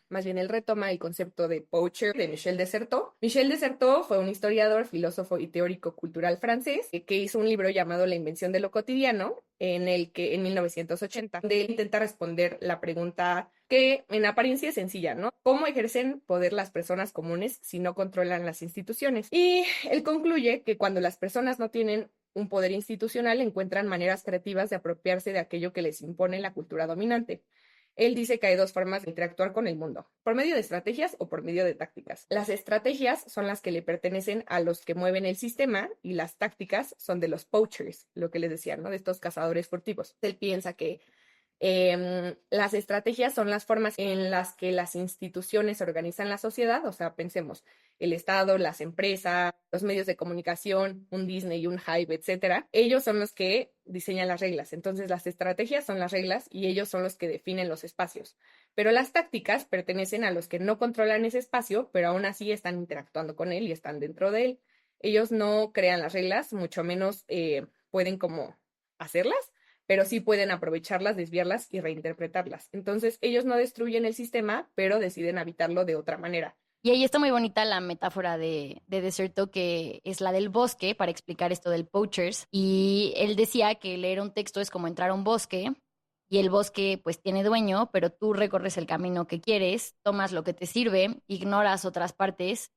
[SPEAKER 1] más bien él retoma el concepto de poacher de Michel Desserteau. Michel Desserteau fue un historiador, filósofo y teórico cultural francés que hizo un libro llamado La invención de lo cotidiano, en el que en 1980, donde él intenta responder la pregunta que en apariencia es sencilla, ¿no? ¿Cómo ejercen poder las personas comunes si no controlan las instituciones? Y él concluye que cuando las personas no tienen un poder institucional, encuentran maneras creativas de apropiarse de aquello que les impone la cultura dominante. Él dice que hay dos formas de interactuar con el mundo, por medio de estrategias o por medio de tácticas. Las estrategias son las que le pertenecen a los que mueven el sistema y las tácticas son de los poachers, lo que les decía, ¿no? De estos cazadores furtivos. Él piensa que las estrategias son las formas en las que las instituciones organizan la sociedad, o sea, pensemos, el Estado, las empresas, los medios de comunicación, un Disney, un Hype, etcétera. Ellos son los que diseñan las reglas. Entonces, las estrategias son las reglas y ellos son los que definen los espacios. Pero las tácticas pertenecen a los que no controlan ese espacio, pero aún así están interactuando con él y están dentro de él. Ellos no crean las reglas, mucho menos pueden como hacerlas, pero sí pueden aprovecharlas, desviarlas y reinterpretarlas. Entonces, ellos no destruyen el sistema, pero deciden habitarlo de otra manera.
[SPEAKER 2] Y ahí está muy bonita la metáfora de Deserto, que es la del bosque, para explicar esto del poachers. Y él decía que leer un texto es como entrar a un bosque, y el bosque pues tiene dueño, pero tú recorres el camino que quieres, tomas lo que te sirve, ignoras otras partes,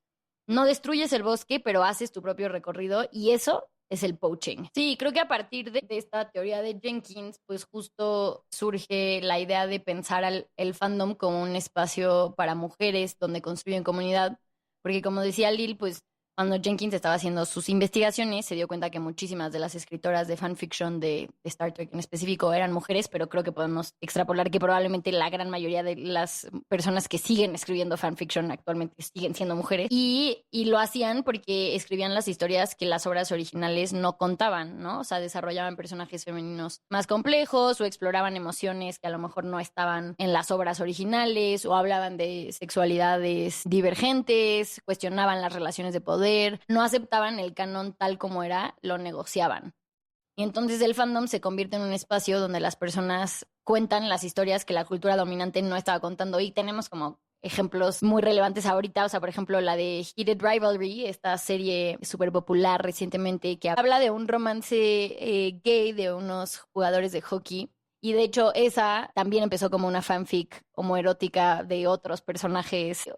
[SPEAKER 2] no destruyes el bosque, pero haces tu propio recorrido, y eso es el poaching. Sí, creo que a partir de esta teoría de Jenkins, pues justo surge la idea de pensar el fandom como un espacio para mujeres donde construyen comunidad, porque como decía Lil, pues cuando Jenkins estaba haciendo sus investigaciones, se dio cuenta que muchísimas de las escritoras de fanfiction de Star Trek en específico eran mujeres, pero creo que podemos extrapolar que probablemente la gran mayoría de las personas que siguen escribiendo fanfiction actualmente siguen siendo mujeres. Y lo hacían porque escribían las historias que las obras originales no contaban, ¿no? O sea, desarrollaban personajes femeninos más complejos o exploraban emociones que a lo mejor no estaban en las obras originales o hablaban de sexualidades divergentes, cuestionaban las relaciones de poder, no aceptaban el canon tal como era, lo negociaban. Y entonces el fandom se convierte en un espacio donde las personas cuentan las historias que la cultura dominante no estaba contando. Y tenemos como ejemplos muy relevantes ahorita, o sea, por ejemplo, la de Heated Rivalry, esta serie súper popular recientemente que habla de un romance gay de unos jugadores de hockey. Y de hecho, esa también empezó como una fanfic homoerótica de otros personajes.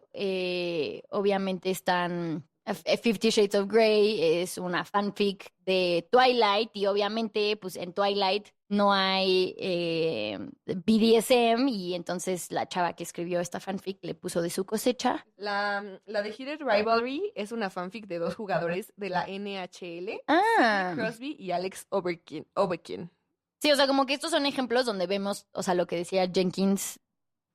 [SPEAKER 2] Obviamente están... 50 Shades of Grey es una fanfic de Twilight y obviamente pues en Twilight no hay BDSM y entonces la chava que escribió esta fanfic le puso de su cosecha.
[SPEAKER 1] La de Heated Rivalry es una fanfic de dos jugadores de la NHL,
[SPEAKER 2] Ah,
[SPEAKER 1] Sidney Crosby y Alex Ovechkin.
[SPEAKER 2] sí, o sea, como que estos son ejemplos donde vemos, o sea, lo que decía Jenkins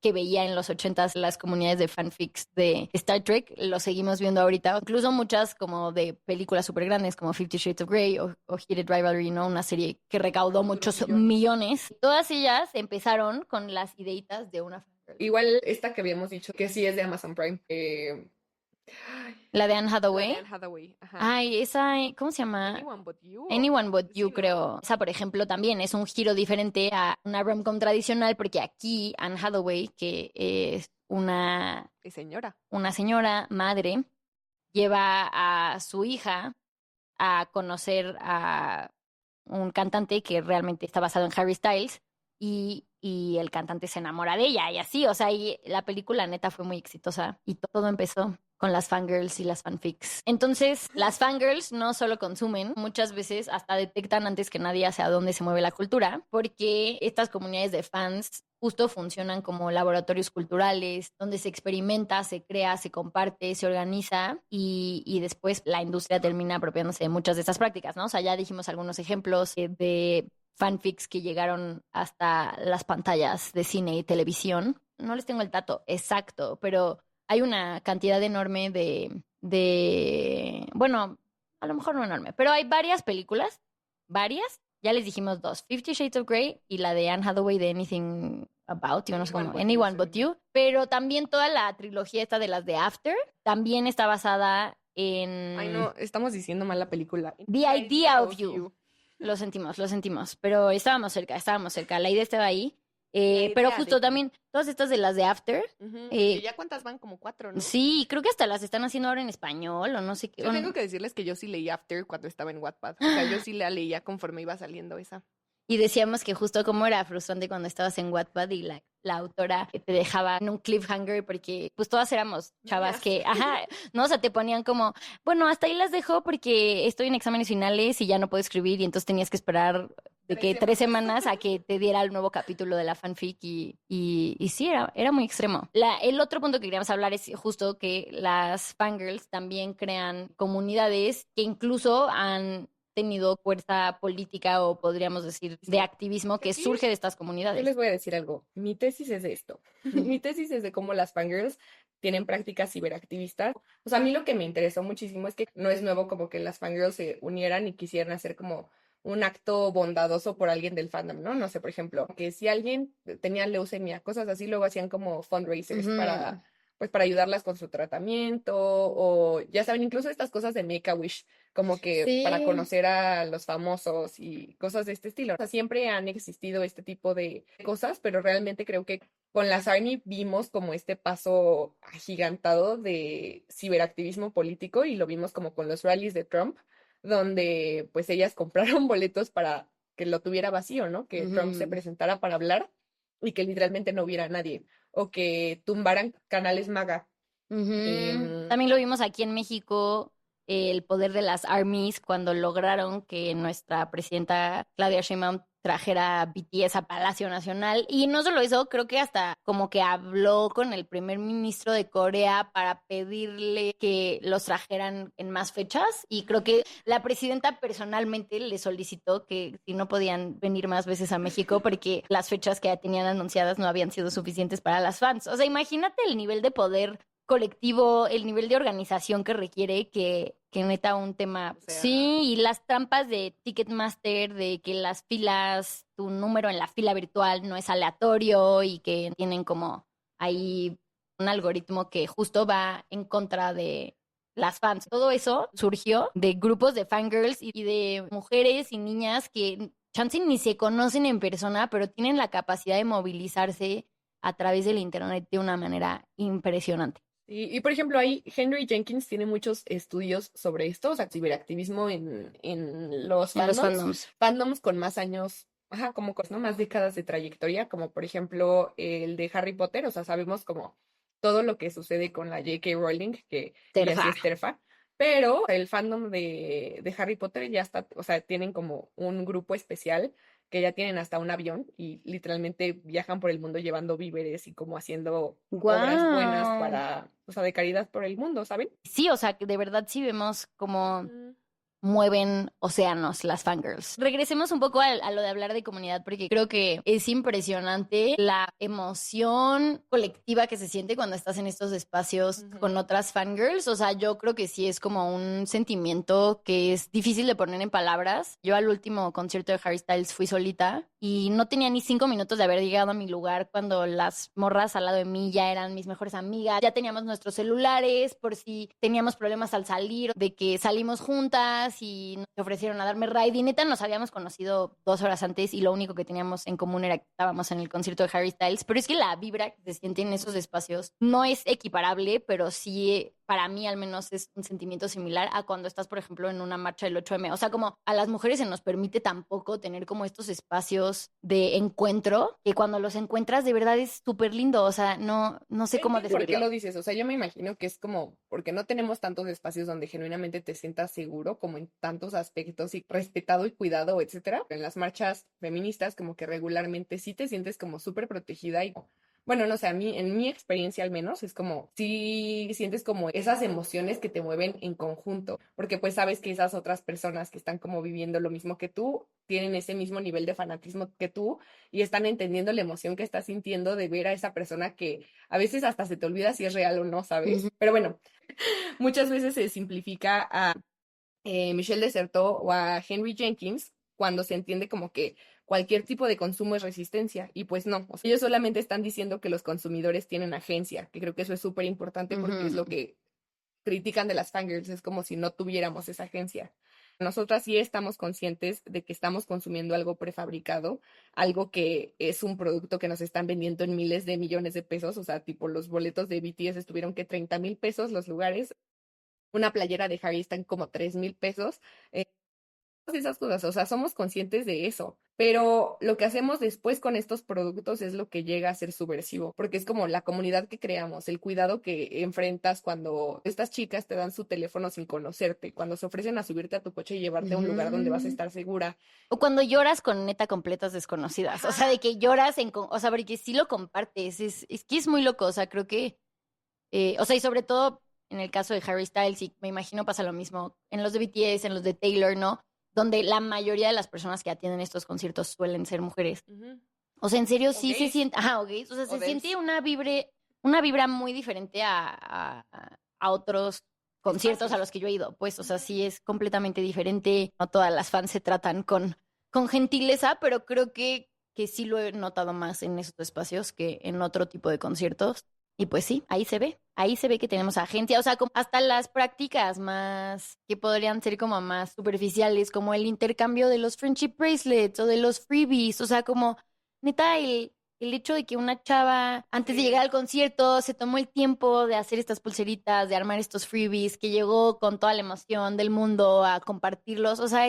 [SPEAKER 2] que veía en los 80s las comunidades de fanfics de Star Trek, lo seguimos viendo ahorita. Incluso muchas como de películas súper grandes como 50 Shades of Grey o Heated Rivalry, ¿no? Una serie que recaudó muchos millones. Todas ellas empezaron con las ideitas de una fangirl.
[SPEAKER 1] Igual esta que habíamos dicho que sí es de Amazon Prime.
[SPEAKER 2] La de Anne Hathaway.
[SPEAKER 1] La de Anne Hathaway. Ajá.
[SPEAKER 2] Ay, esa, ¿cómo se llama?
[SPEAKER 1] Anyone But You.
[SPEAKER 2] Anyone But You,
[SPEAKER 1] Sí,
[SPEAKER 2] creo.
[SPEAKER 1] ¿no?
[SPEAKER 2] Esa, por ejemplo, también es un giro diferente a una rom-com tradicional, porque aquí Anne Hathaway, que es una señora madre, lleva a su hija a conocer a un cantante que realmente está basado en Harry Styles y el cantante se enamora de ella y así, o sea, y la película neta fue muy exitosa y todo empezó con las fangirls y las fanfics. Entonces, las fangirls no solo consumen, muchas veces hasta detectan antes que nadie hacia dónde se mueve la cultura, porque estas comunidades de fans justo funcionan como laboratorios culturales, donde se experimenta, se crea, se comparte, se organiza y después la industria termina apropiándose de muchas de estas prácticas, ¿no? O sea, ya dijimos algunos ejemplos de fanfics que llegaron hasta las pantallas de cine y televisión. No les tengo el dato exacto, pero hay una cantidad enorme bueno, a lo mejor no enorme, pero hay varias películas, varias. Ya les dijimos dos, 50 Shades of Grey y la de Anne Hathaway de Anything About You, no sé cómo, Anyone But You, pero también toda la trilogía esta de las de After también está basada en...
[SPEAKER 1] Ay, no, estamos diciendo mal la película.
[SPEAKER 2] The Idea of You. Lo sentimos, pero estábamos cerca, la idea estaba ahí. Pero justo también, todas estas de las de After.
[SPEAKER 1] Que ya cuántas van, como 4, ¿no?
[SPEAKER 2] Sí, creo que hasta las están haciendo ahora en español o no sé qué.
[SPEAKER 1] Yo tengo que decirles que yo sí leí After cuando estaba en Wattpad. O sea, yo sí la leía conforme iba saliendo esa.
[SPEAKER 2] Y decíamos que justo como era frustrante cuando estabas en Wattpad y la autora te dejaba en un cliffhanger porque pues todas éramos chavas que, ajá, no, o sea, te ponían como, bueno, hasta ahí las dejo porque estoy en exámenes finales y ya no puedo escribir y entonces tenías que esperar de que 3 semanas a que te diera el nuevo capítulo de la fanfic y sí, era muy extremo. El otro punto que queríamos hablar es justo que las fangirls también crean comunidades que incluso han tenido fuerza política o podríamos decir de activismo que surge de estas
[SPEAKER 1] Yo
[SPEAKER 2] comunidades.
[SPEAKER 1] les voy a decir algo. Mi tesis es de esto. Mi tesis es de cómo las fangirls tienen prácticas ciberactivistas. O sea, a mí lo que me interesó muchísimo es que no es nuevo como que las fangirls se unieran y quisieran hacer como un acto bondadoso por alguien del fandom, ¿no? No sé, por ejemplo, que si alguien tenía leucemia, cosas así, luego hacían como fundraisers para, pues, para ayudarlas con su tratamiento o, ya saben, incluso estas cosas de Make-A-Wish, como que
[SPEAKER 2] Sí.
[SPEAKER 1] para conocer a los famosos y cosas de este estilo. O sea, siempre han existido este tipo de cosas, pero realmente creo que con las ARMY vimos como este paso agigantado de ciberactivismo político y lo vimos como con los rallies de Trump, donde pues ellas compraron boletos para que lo tuviera vacío, ¿no? Que Trump se presentara para hablar y que literalmente no hubiera nadie. O que tumbaran canales MAGA.
[SPEAKER 2] También lo vimos aquí en México, el poder de las armies cuando lograron que nuestra presidenta Claudia Sheinbaum trajera BTS a Palacio Nacional. Y no solo eso, creo que hasta como que habló con el primer ministro de Corea para pedirle que los trajeran en más fechas. Y creo que la presidenta personalmente le solicitó que si no podían venir más veces a México porque las fechas que ya tenían anunciadas no habían sido suficientes para las fans. O sea, imagínate el nivel de poder colectivo, el nivel de organización que requiere que neta un tema.
[SPEAKER 1] O sea,
[SPEAKER 2] Sí, y las trampas de Ticketmaster, de que las filas, tu número en la fila virtual no es aleatorio y que tienen como ahí un algoritmo que justo va en contra de las fans. Todo eso surgió de grupos de fangirls y de mujeres y niñas que chance ni se conocen en persona, pero tienen la capacidad de movilizarse a través del internet de una manera impresionante.
[SPEAKER 1] y, por ejemplo, ahí Henry Jenkins tiene muchos estudios sobre esto, o sea, ciberactivismo en los
[SPEAKER 2] En los
[SPEAKER 1] fandoms,
[SPEAKER 2] fandoms.
[SPEAKER 1] fandoms con más años, ajá, como ¿no? Más décadas de trayectoria, como por ejemplo el de Harry Potter, o sea, sabemos como todo lo que sucede con la J.K. Rowling, que ella sí
[SPEAKER 2] Terfa.
[SPEAKER 1] es terfa, pero el fandom de Harry Potter ya está, o sea, tienen como un grupo especial que ya tienen hasta un avión y literalmente viajan por el mundo llevando víveres y como haciendo obras buenas
[SPEAKER 2] Wow.
[SPEAKER 1] para, o sea, de caridad por el mundo, ¿saben?
[SPEAKER 2] Sí, o sea, que de verdad sí vemos como
[SPEAKER 1] Mm.
[SPEAKER 2] mueven océanos las fangirls. Regresemos un poco a lo de hablar de comunidad, porque creo que es impresionante la emoción colectiva que se siente cuando estás en estos espacios con otras fangirls. O sea, yo creo que sí es como un sentimiento que es difícil de poner en palabras. Yo al último concierto de Harry Styles fui solita y no tenía ni 5 minutos de haber llegado a mi lugar cuando las morras al lado de mí ya eran mis mejores amigas. Ya teníamos nuestros celulares por si teníamos problemas al salir, de que salimos juntas y nos ofrecieron a darme ride. Y neta nos habíamos conocido 2 horas antes y lo único que teníamos en común era que estábamos en el concierto de Harry Styles. Pero es que la vibra que se siente en esos espacios no es equiparable, pero sí para mí al menos es un sentimiento similar a cuando estás, por ejemplo, en una marcha del 8M. O sea, como a las mujeres se nos permite tampoco tener como estos espacios de encuentro, que cuando los encuentras de verdad es súper lindo. O sea, no sé cómo
[SPEAKER 1] ¿Por qué
[SPEAKER 2] decirlo.
[SPEAKER 1] lo dices? O sea, yo me imagino que es como porque no tenemos tantos espacios donde genuinamente te sientas seguro, como en tantos aspectos y respetado y cuidado, etcétera. En las marchas feministas, como que regularmente sí te sientes como súper protegida y bueno, no sé, a mí, en mi experiencia al menos, es como, sí sientes como esas emociones que te mueven en conjunto, porque pues sabes que esas otras personas que están como viviendo lo mismo que tú, tienen ese mismo nivel de fanatismo que tú y están entendiendo la emoción que estás sintiendo de ver a esa persona que a veces hasta se te olvida si es real o no, ¿sabes?
[SPEAKER 2] Ujú.
[SPEAKER 1] Pero bueno, muchas veces se simplifica a Michelle Desertó o a Henry Jenkins cuando se entiende como que cualquier tipo de consumo es resistencia y pues no, o sea, ellos solamente están diciendo que los consumidores tienen agencia, que creo que eso es súper importante porque es lo
[SPEAKER 2] Ujú.
[SPEAKER 1] que critican de las fangirls, es como si no tuviéramos esa agencia. Nosotras sí estamos conscientes de que estamos consumiendo algo prefabricado, algo que es un producto que nos están vendiendo en miles de millones de pesos, o sea, tipo los boletos de BTS estuvieron que 30,000 pesos los lugares, una playera de Harry está en como 3,000 pesos. Todas esas cosas, o sea, somos conscientes de eso, pero lo que hacemos después con estos productos es lo que llega a ser subversivo, porque es como la comunidad que creamos, el cuidado que enfrentas cuando estas chicas te dan su teléfono sin conocerte, cuando se ofrecen a subirte a tu coche y llevarte a un lugar donde vas a
[SPEAKER 2] Ujú.
[SPEAKER 1] estar segura.
[SPEAKER 2] O cuando lloras con neta completas desconocidas. O sea, de que lloras o sea, porque sí lo compartes. Es que es muy loco. O sea, creo que, o sea, y sobre todo en el caso de Harry Styles, y me imagino pasa lo mismo en los de BTS, en los de Taylor, ¿no? Donde la mayoría de las personas que atienden estos conciertos suelen ser mujeres.
[SPEAKER 1] Ujú.
[SPEAKER 2] O sea, en serio
[SPEAKER 1] O
[SPEAKER 2] sí se
[SPEAKER 1] gays,
[SPEAKER 2] siente, ok, o sea,
[SPEAKER 1] o
[SPEAKER 2] se siente
[SPEAKER 1] dems,
[SPEAKER 2] una vibra muy diferente a otros conciertos a
[SPEAKER 1] espacios.
[SPEAKER 2] los que yo he ido. Pues, o sea,
[SPEAKER 1] Ujú.
[SPEAKER 2] sí es completamente diferente. No todas las fans se tratan con gentileza, pero creo que sí lo he notado más en esos espacios que en otro tipo de conciertos. Y pues sí, ahí se ve que tenemos agencia, o sea, como hasta las prácticas más que podrían ser como más superficiales, como el intercambio de los friendship bracelets o de los freebies, o sea, como neta el hecho de que una chava antes de llegar
[SPEAKER 1] Sí.
[SPEAKER 2] al concierto se tomó el tiempo de hacer estas pulseritas, de armar estos freebies, que llegó con toda la emoción del mundo a compartirlos, o sea,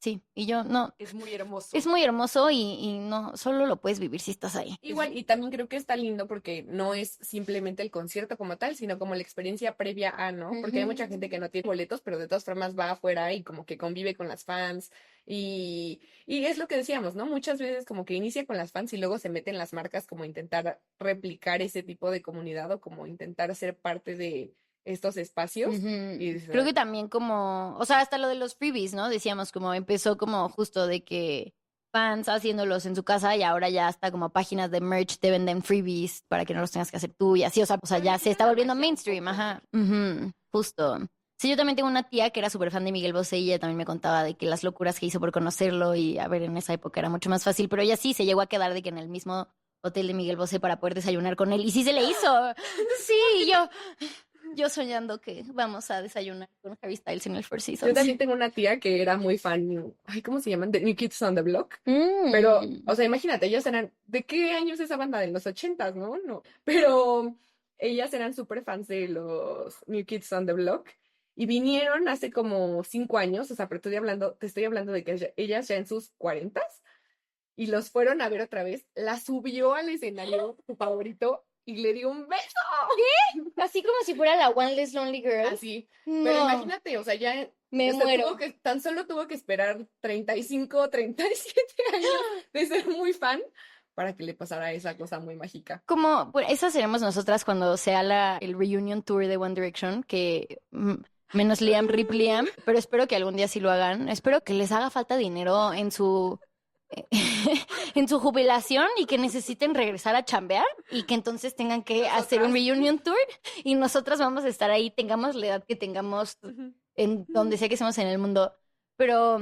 [SPEAKER 2] sí, y yo no,
[SPEAKER 1] Es muy hermoso.
[SPEAKER 2] es muy hermoso y no, solo lo puedes vivir si estás ahí.
[SPEAKER 1] Igual, y también creo que está lindo porque no es simplemente el concierto como tal, sino como la experiencia previa a, ¿no? Porque hay mucha gente que no tiene boletos, pero de todas formas va afuera y como que convive con las fans Y es lo que decíamos, ¿no? Muchas veces como que inicia con las fans y luego se meten las marcas como intentar replicar ese tipo de comunidad o como intentar ser parte de estos espacios. Y
[SPEAKER 2] Ujú.
[SPEAKER 1] dices,
[SPEAKER 2] Creo que también como, o sea, hasta lo de los freebies, ¿no? Decíamos como empezó como justo de que fans haciéndolos en su casa y ahora ya hasta como páginas de merch te venden freebies para que no los tengas que hacer tú y así, o sea, ya se
[SPEAKER 1] revive
[SPEAKER 2] está
[SPEAKER 1] la
[SPEAKER 2] volviendo
[SPEAKER 1] magia un
[SPEAKER 2] mainstream,
[SPEAKER 1] poco.
[SPEAKER 2] ajá. Ujú, justo. Sí, yo también tengo una tía que era súper fan de Miguel Bosé y ella también me contaba de que las locuras que hizo por conocerlo y a ver, en esa época era mucho más fácil, pero ella sí se llegó a quedar de que en el mismo hotel de Miguel Bosé para poder desayunar con él y sí se le hizo. Sí, yo soñando que vamos a desayunar con Harry Styles en el Four
[SPEAKER 1] Yo
[SPEAKER 2] Seasons.
[SPEAKER 1] también tengo una tía que era muy fan, ay, ¿cómo se llaman? De New Kids on the Block. Pero,
[SPEAKER 2] Mm.
[SPEAKER 1] o sea, imagínate, ellos eran, ¿de qué años esa banda? De los ochentas, ¿no? No. Pero ellas eran súper fans de los New Kids on the Block y vinieron hace como 5 años, o sea, pero te estoy hablando de que ellas ya en sus cuarentas y los fueron a ver otra vez, la subió al escenario, su favorito, y le dio un beso.
[SPEAKER 2] Así como si fuera la One Less Lonely Girl.
[SPEAKER 1] Así. Pero
[SPEAKER 2] No,
[SPEAKER 1] imagínate, o sea, ya,
[SPEAKER 2] me
[SPEAKER 1] o sea,
[SPEAKER 2] muero.
[SPEAKER 1] tan solo tuvo que esperar 35, 37 años de ser muy fan para que le pasara esa cosa muy mágica.
[SPEAKER 2] Como, bueno, esa seremos nosotras cuando sea el reunion tour de One Direction, que menos Liam, Rip Liam, pero espero que algún día sí lo hagan. Espero que les haga falta dinero en su en su jubilación y que necesiten regresar a chambear y que entonces tengan que hacer un
[SPEAKER 1] Nosotras.
[SPEAKER 2] reunion tour y nosotras vamos a estar ahí, tengamos la edad que tengamos
[SPEAKER 1] Ujú.
[SPEAKER 2] en donde sea que estemos en el mundo. Pero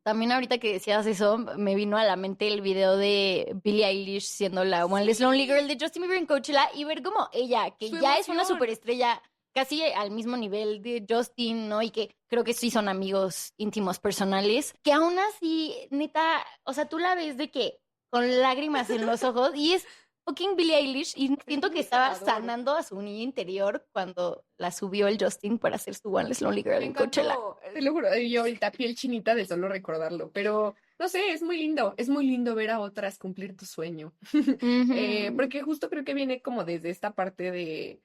[SPEAKER 2] también ahorita que decías eso, me vino a la mente el video de Billie Eilish siendo la One Less Lonely Girl
[SPEAKER 1] Sí,
[SPEAKER 2] de Justin Bieber en Coachella y ver como ella, que
[SPEAKER 1] su
[SPEAKER 2] ya es una
[SPEAKER 1] emoción.
[SPEAKER 2] superestrella casi al mismo nivel de Justin, ¿no? Y que creo que sí son amigos íntimos personales, que aún así, neta, o sea, tú la ves de que con lágrimas en los ojos y es fucking Billie Eilish y
[SPEAKER 1] Es
[SPEAKER 2] siento que
[SPEAKER 1] muy
[SPEAKER 2] estaba
[SPEAKER 1] sanador.
[SPEAKER 2] sanando a su niña interior cuando la subió el Justin para hacer su One Less Lonely Girl
[SPEAKER 1] Me
[SPEAKER 2] en Coachella.
[SPEAKER 1] encantó, te lo juro, yo ahorita piel chinita de solo recordarlo, pero no sé, es muy lindo ver a otras cumplir tu sueño,
[SPEAKER 2] Ujú.
[SPEAKER 1] porque justo creo que viene como desde esta parte de,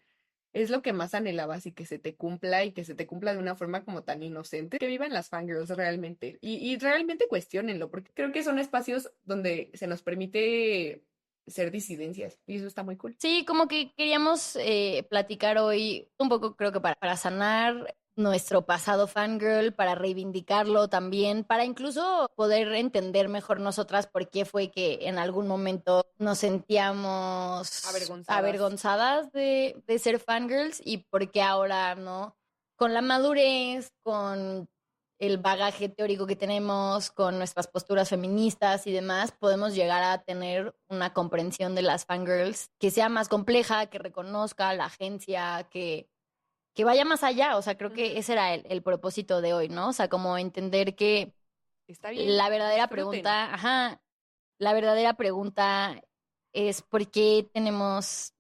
[SPEAKER 1] es lo que más anhelabas y que se te cumpla y que se te cumpla de una forma como tan inocente, que vivan las fangirls realmente y realmente cuestionenlo, porque creo que son espacios donde se nos permite ser disidencias y eso está muy cool.
[SPEAKER 2] Sí, como que queríamos platicar hoy un poco, creo que para sanar nuestro pasado fangirl, para reivindicarlo también, para incluso poder entender mejor nosotras por qué fue que en algún momento nos sentíamos
[SPEAKER 1] Avergonzadas.
[SPEAKER 2] avergonzadas de ser fangirls y por qué ahora, ¿no? Con la madurez, con el bagaje teórico que tenemos, con nuestras posturas feministas y demás, podemos llegar a tener una comprensión de las fangirls que sea más compleja, que reconozca la agencia, que vaya más allá. O sea, creo que
[SPEAKER 1] Ujú.
[SPEAKER 2] ese era el propósito de hoy, ¿no? O sea, como entender que
[SPEAKER 1] Está bien,
[SPEAKER 2] la verdadera
[SPEAKER 1] disfruten.
[SPEAKER 2] pregunta, ajá, la verdadera pregunta es por qué tenemos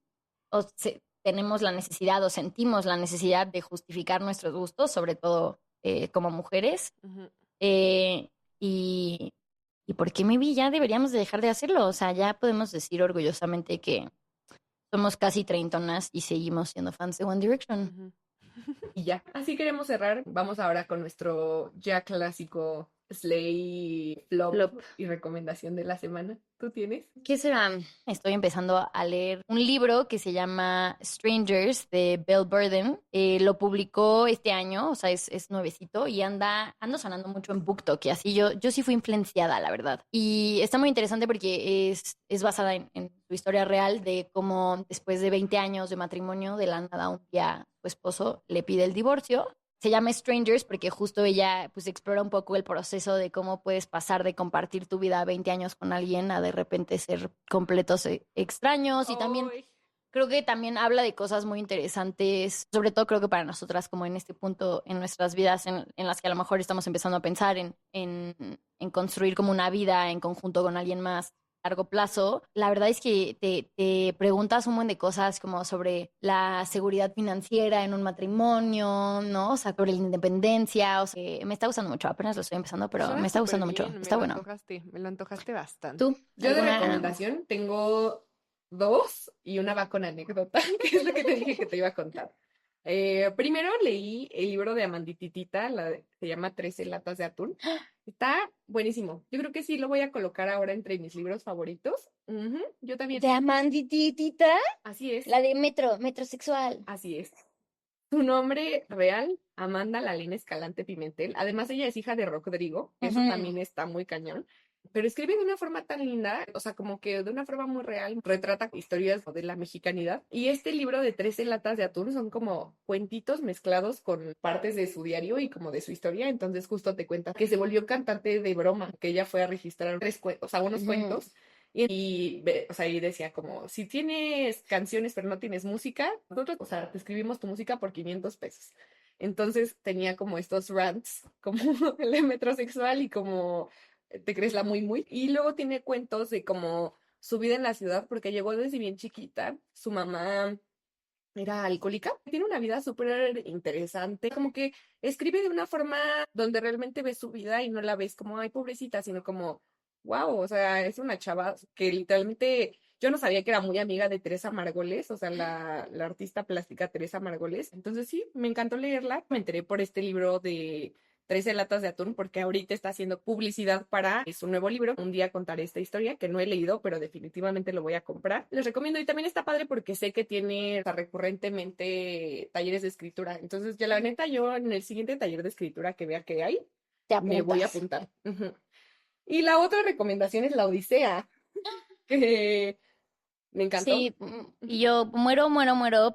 [SPEAKER 2] la necesidad o sentimos la necesidad de justificar nuestros gustos, sobre todo como mujeres.
[SPEAKER 1] Ujú.
[SPEAKER 2] Eh, y, y por qué maybe ya deberíamos de dejar de hacerlo. O sea, ya podemos decir orgullosamente que somos casi treintonas y seguimos siendo fans de One Direction.
[SPEAKER 1] Ujú. Y ya, así queremos cerrar. Vamos ahora con nuestro ya clásico Slay flop
[SPEAKER 2] Flop.
[SPEAKER 1] y recomendación de la semana. ¿Tú tienes?
[SPEAKER 2] ¿Qué será? Estoy empezando a leer un libro que se llama Strangers de Belle Burden. Lo publicó este año, o sea, es nuevecito y ando sonando mucho en BookTok y así yo sí fui influenciada, la verdad. Y está muy interesante porque es basada en su historia real de cómo después de 20 años de matrimonio, de la nada un día su esposo le pide el divorcio. Se llama Strangers porque justo ella pues explora un poco el proceso de cómo puedes pasar de compartir tu vida 20 años con alguien a de repente ser completos extraños y también
[SPEAKER 1] Ay,
[SPEAKER 2] creo que también habla de cosas muy interesantes, sobre todo creo que para nosotras como en este punto en nuestras vidas en las que a lo mejor estamos empezando a pensar en construir como una vida en conjunto con alguien más largo plazo, la verdad es que te preguntas un montón de cosas como sobre la seguridad financiera en un matrimonio, ¿no? O sea, sobre la independencia, o sea, me está gustando mucho, apenas lo estoy empezando, pero
[SPEAKER 1] suena
[SPEAKER 2] me está
[SPEAKER 1] súper
[SPEAKER 2] gustando mucho,
[SPEAKER 1] bien,
[SPEAKER 2] está bueno.
[SPEAKER 1] me lo antojaste bastante.
[SPEAKER 2] ¿Tú?
[SPEAKER 1] Yo de
[SPEAKER 2] ¿Alguna?
[SPEAKER 1] recomendación tengo dos y una va con anécdota, que es lo que te dije que te iba a contar. Primero leí el libro de Amandititita, se llama 13 latas de atún. Está buenísimo. Yo creo que sí lo voy a colocar ahora entre mis libros favoritos. Ujú, yo también.
[SPEAKER 2] ¿De Amandititita?
[SPEAKER 1] Así es,
[SPEAKER 2] La de metrosexual.
[SPEAKER 1] así es. Su nombre real, Amanda Lalina Escalante Pimentel. Además, ella es hija de Rodrigo, que eso
[SPEAKER 2] Ujú.
[SPEAKER 1] también está muy cañón. Pero escribe de una forma tan linda, o sea, como que de una forma muy real, retrata historias de la mexicanidad. Y este libro de 13 latas de atún son como cuentitos mezclados con partes de su diario y como de su historia. Entonces, justo te cuenta que se volvió cantante de broma, que ella fue a registrar o sea, unos
[SPEAKER 2] Ujú.
[SPEAKER 1] cuentos o sea, y decía como, si tienes canciones pero no tienes música, nosotros, o sea, te escribimos tu música por 500 pesos. Entonces tenía como estos rants, como el de metrosexual y como te crees la muy muy. Y luego tiene cuentos de como su vida en la ciudad, porque llegó desde bien chiquita, su mamá era alcohólica, tiene una vida súper interesante, como que escribe de una forma donde realmente ves su vida y no la ves como, ay, pobrecita, sino como, wow, o sea, es una chava que literalmente, yo no sabía que era muy amiga de Teresa Margoles, o sea, la artista plástica Teresa Margoles, entonces sí, me encantó leerla, me enteré por este libro de 13 latas de atún, porque ahorita está haciendo publicidad para su nuevo libro. Un día contaré esta historia que no he leído, pero definitivamente lo voy a comprar. Les recomiendo y también está padre porque sé que tiene, o sea, recurrentemente talleres de escritura. Entonces, ya la neta, yo en el siguiente taller de escritura que vea que hay,
[SPEAKER 2] Te
[SPEAKER 1] me voy a
[SPEAKER 2] apuntas.
[SPEAKER 1] apuntar. Ujú. Y la otra recomendación es La Odisea, que me encantó.
[SPEAKER 2] Sí, y yo muero,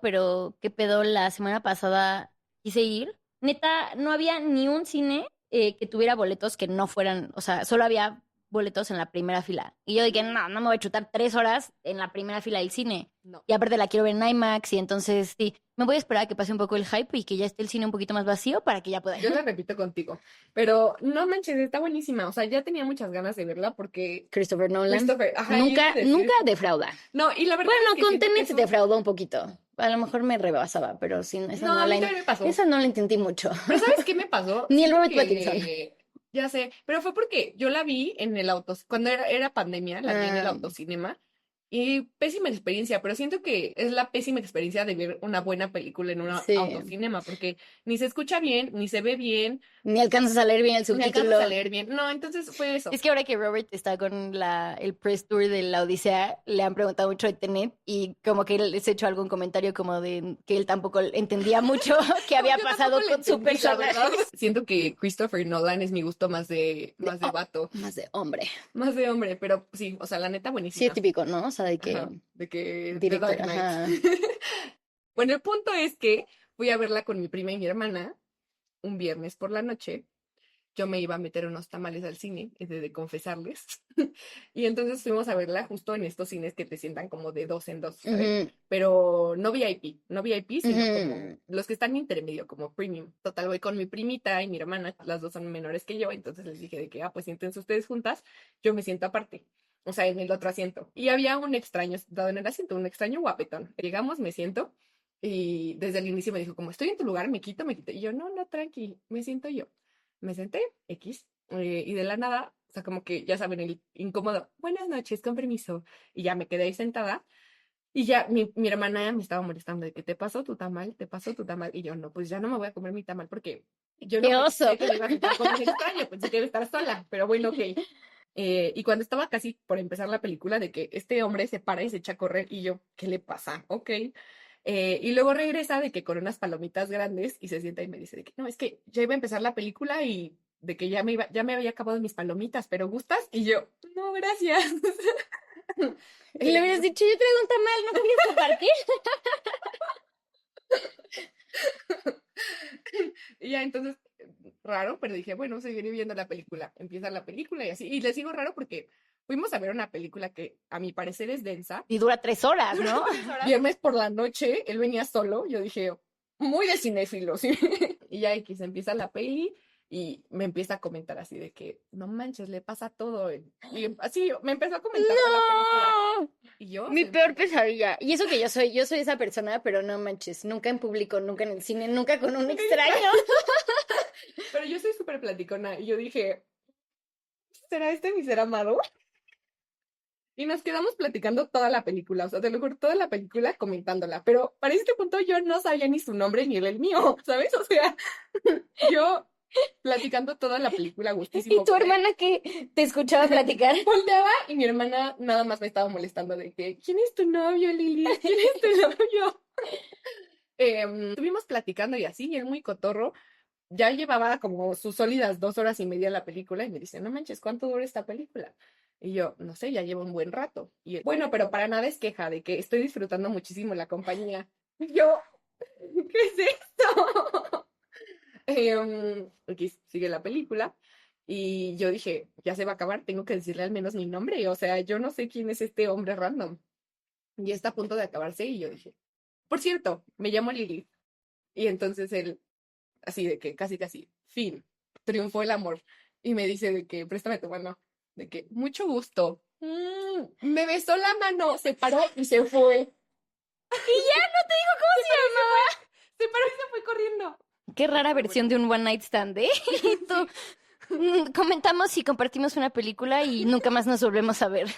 [SPEAKER 2] pero qué pedo, la semana pasada quise ir. Neta, no había ni un cine que tuviera boletos que no fueran, o sea, solo había boletos en la primera fila. Y yo dije, no me voy a chutar 3 horas en la primera fila del cine.
[SPEAKER 1] No.
[SPEAKER 2] Y aparte la quiero ver en IMAX y entonces sí, me voy a esperar a que pase un poco el hype y que ya esté el cine un poquito más vacío para que ya pueda
[SPEAKER 1] Yo
[SPEAKER 2] ir.
[SPEAKER 1] la repito contigo, pero no manches, está buenísima. O sea, ya tenía muchas ganas de verla porque
[SPEAKER 2] Christopher Nolan
[SPEAKER 1] Christopher, ajá, yo iba a
[SPEAKER 2] nunca,
[SPEAKER 1] decir,
[SPEAKER 2] nunca defrauda.
[SPEAKER 1] no, y la verdad
[SPEAKER 2] Bueno,
[SPEAKER 1] es que
[SPEAKER 2] con
[SPEAKER 1] siento que
[SPEAKER 2] Tenet
[SPEAKER 1] es
[SPEAKER 2] se
[SPEAKER 1] un,
[SPEAKER 2] defraudó un poquito. A lo mejor me rebasaba, pero sí,
[SPEAKER 1] no, a mí también me pasó.
[SPEAKER 2] esa no la entendí mucho.
[SPEAKER 1] Pero ¿sabes qué me pasó?
[SPEAKER 2] Ni el
[SPEAKER 1] Siento
[SPEAKER 2] Robert Pattinson.
[SPEAKER 1] que, ya sé, pero fue porque yo la vi en el auto, cuando era pandemia, la vi en el
[SPEAKER 2] Ah,
[SPEAKER 1] autocinema y pésima experiencia, pero siento que es la pésima experiencia de ver una buena película en un
[SPEAKER 2] sí.
[SPEAKER 1] autocinema, porque ni se escucha bien, ni se ve bien,
[SPEAKER 2] Ni alcanzas a leer bien el
[SPEAKER 1] ni alcanzas a
[SPEAKER 2] subtítulo.
[SPEAKER 1] leer bien. No, entonces fue eso.
[SPEAKER 2] Es que ahora que Robert está con el press tour de la Odisea, le han preguntado mucho de Tenet y como que él les ha hecho algún comentario como de que él tampoco entendía mucho qué
[SPEAKER 1] No,
[SPEAKER 2] había
[SPEAKER 1] yo tampoco
[SPEAKER 2] pasado
[SPEAKER 1] le
[SPEAKER 2] con su
[SPEAKER 1] entendí, la verdad.
[SPEAKER 2] personaje.
[SPEAKER 1] Siento que Christopher Nolan es mi gusto
[SPEAKER 2] De,
[SPEAKER 1] más de vato,
[SPEAKER 2] más de hombre.
[SPEAKER 1] más de hombre, pero sí, o sea, la neta
[SPEAKER 2] Sí, es
[SPEAKER 1] buenísima.
[SPEAKER 2] típico, ¿no? O sea, de que
[SPEAKER 1] Ajá, de que The
[SPEAKER 2] director,
[SPEAKER 1] Dark Knight.
[SPEAKER 2] ajá.
[SPEAKER 1] Bueno, el punto es que fui a verla con mi prima y mi hermana un viernes por la noche. Yo me iba a meter unos tamales al cine, he de confesarles. Y entonces fuimos a verla justo en estos cines que te sientan como de dos en dos, ¿sabes?
[SPEAKER 2] Ujú,
[SPEAKER 1] Pero no VIP, no VIP, sino como
[SPEAKER 2] ujú.
[SPEAKER 1] los que están intermedio, como premium. Total, voy con mi primita y mi hermana, las dos son menores que yo, entonces les dije de que, pues siéntense ustedes juntas, yo me siento aparte. O sea, en el otro asiento. Y había un extraño sentado en el asiento, un extraño guapetón. Llegamos, me siento, y desde el inicio me dijo, como estoy en tu lugar, me quito, me quito. Y yo, no, tranqui, me siento yo. Me senté, X, y de la nada, o sea, como que ya saben, el incómodo, buenas noches, con permiso, y ya me quedé ahí sentada, y ya mi hermana me estaba molestando de que te pasó tu tamal, te pasó tu tamal, y yo, no, pues ya no me voy a comer mi tamal porque yo no
[SPEAKER 2] ¡Qué oso!
[SPEAKER 1] pensé que me iba a sentar con un extraño, pensé que iba a estar sola, pero bueno, ok. Y cuando estaba casi por empezar la película, de que este hombre se para y se echa a correr, y yo, ¿qué le pasa? Ok. Y luego regresa de que con unas palomitas grandes y se sienta y me dice de que no, es que ya iba a empezar la película y de que ya me había acabado mis palomitas, pero ¿gustas? Y yo, no, gracias.
[SPEAKER 2] Y le hubieras dicho, yo traigo un tamal, ¿no querías compartir?
[SPEAKER 1] Y ya entonces, raro, pero dije, bueno, seguiré viendo la película. Empieza la película y así. Y les digo raro porque fuimos a ver una película que a mi parecer es densa.
[SPEAKER 2] Y dura 3 horas,
[SPEAKER 1] Dura
[SPEAKER 2] ¿no?
[SPEAKER 1] 3 horas. Viernes por la noche, él venía solo. Yo dije, muy de cinéfilo, ¿sí? Y ya X empieza la peli y me empieza a comentar así de que, no manches, le pasa todo. Y así me empezó a comentar de la película.
[SPEAKER 2] ¡No!
[SPEAKER 1] Y yo,
[SPEAKER 2] Mi peor pesadilla. Y eso que yo soy esa persona, pero no manches, nunca en público, nunca en el cine, nunca con un extraño.
[SPEAKER 1] pero yo soy súper platicona. Y yo dije, ¿será este mi ser amado? Y nos quedamos platicando toda la película, o sea, te lo juro, toda la película comentándola, pero para este punto yo no sabía ni su nombre ni el mío, ¿sabes? O sea, yo platicando toda la película a
[SPEAKER 2] ¿Y
[SPEAKER 1] gustísimo
[SPEAKER 2] tu
[SPEAKER 1] con él.
[SPEAKER 2] hermana que te escuchaba platicar?
[SPEAKER 1] Volteaba y mi hermana nada más me estaba molestando de que, ¿quién es tu novio, Lili? ¿Quién es tu novio? Estuvimos platicando y así, y él muy cotorro. Ya llevaba como sus sólidas 2 horas y media la película y me dice, no manches, ¿cuánto dura esta película? Y yo, no sé, ya lleva un buen rato. Y él, bueno, pero para nada es queja de que estoy disfrutando muchísimo la compañía. Y yo, ¿qué es esto? Ok, sigue la película y yo dije, ya se va a acabar, tengo que decirle al menos mi nombre. O sea, yo no sé quién es este hombre random. Y está a punto de acabarse y yo dije, por cierto, me llamo Lili. Y entonces él así de que casi casi, fin, triunfó el amor. Y me dice de que, préstame tu mano, de que, mucho gusto. Me besó la mano, se paró y se fue.
[SPEAKER 2] Y ya no te digo cómo se llamaba.
[SPEAKER 1] Se paró y se fue corriendo.
[SPEAKER 2] Qué rara
[SPEAKER 1] Pero
[SPEAKER 2] versión
[SPEAKER 1] bueno,
[SPEAKER 2] de un one night stand, ¿eh? Y tú, comentamos y compartimos una película y nunca más nos volvemos a ver.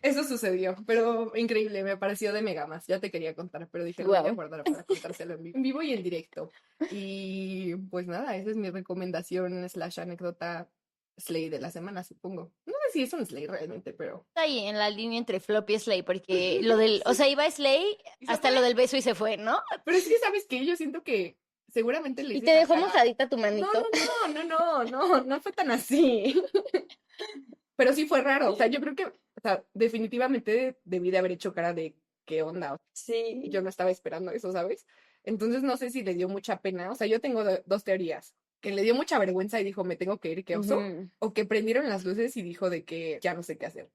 [SPEAKER 1] eso sucedió, pero increíble, me pareció de Megamas. Ya te quería contar, pero dije, lo voy a
[SPEAKER 2] Wow.
[SPEAKER 1] guardar para contárselo en vivo y en directo. Y pues nada, esa es mi recomendación slash anécdota Slay de la semana, supongo. No sé si es un Slay realmente, pero
[SPEAKER 2] Está ahí en la línea entre Flop y Slay, porque lo del, o sea, iba Slay
[SPEAKER 1] y se
[SPEAKER 2] hasta
[SPEAKER 1] fue.
[SPEAKER 2] lo del beso y se fue, ¿no?
[SPEAKER 1] Pero es que, ¿sabes qué? Yo siento que seguramente le
[SPEAKER 2] Y
[SPEAKER 1] hice
[SPEAKER 2] te dejó
[SPEAKER 1] enojar.
[SPEAKER 2] mojadita tu
[SPEAKER 1] No,
[SPEAKER 2] manito.
[SPEAKER 1] no fue tan así. Pero sí fue raro. O sea, yo creo que, o sea, definitivamente debí de haber hecho cara de qué onda.
[SPEAKER 2] Sí.
[SPEAKER 1] Yo no estaba esperando eso, ¿sabes? Entonces no sé si le dio mucha pena. O sea, yo tengo dos teorías. Que le dio mucha vergüenza y dijo, me tengo que ir, qué oso.
[SPEAKER 2] Ujú.
[SPEAKER 1] O que prendieron las luces y dijo de que ya no sé qué hacer,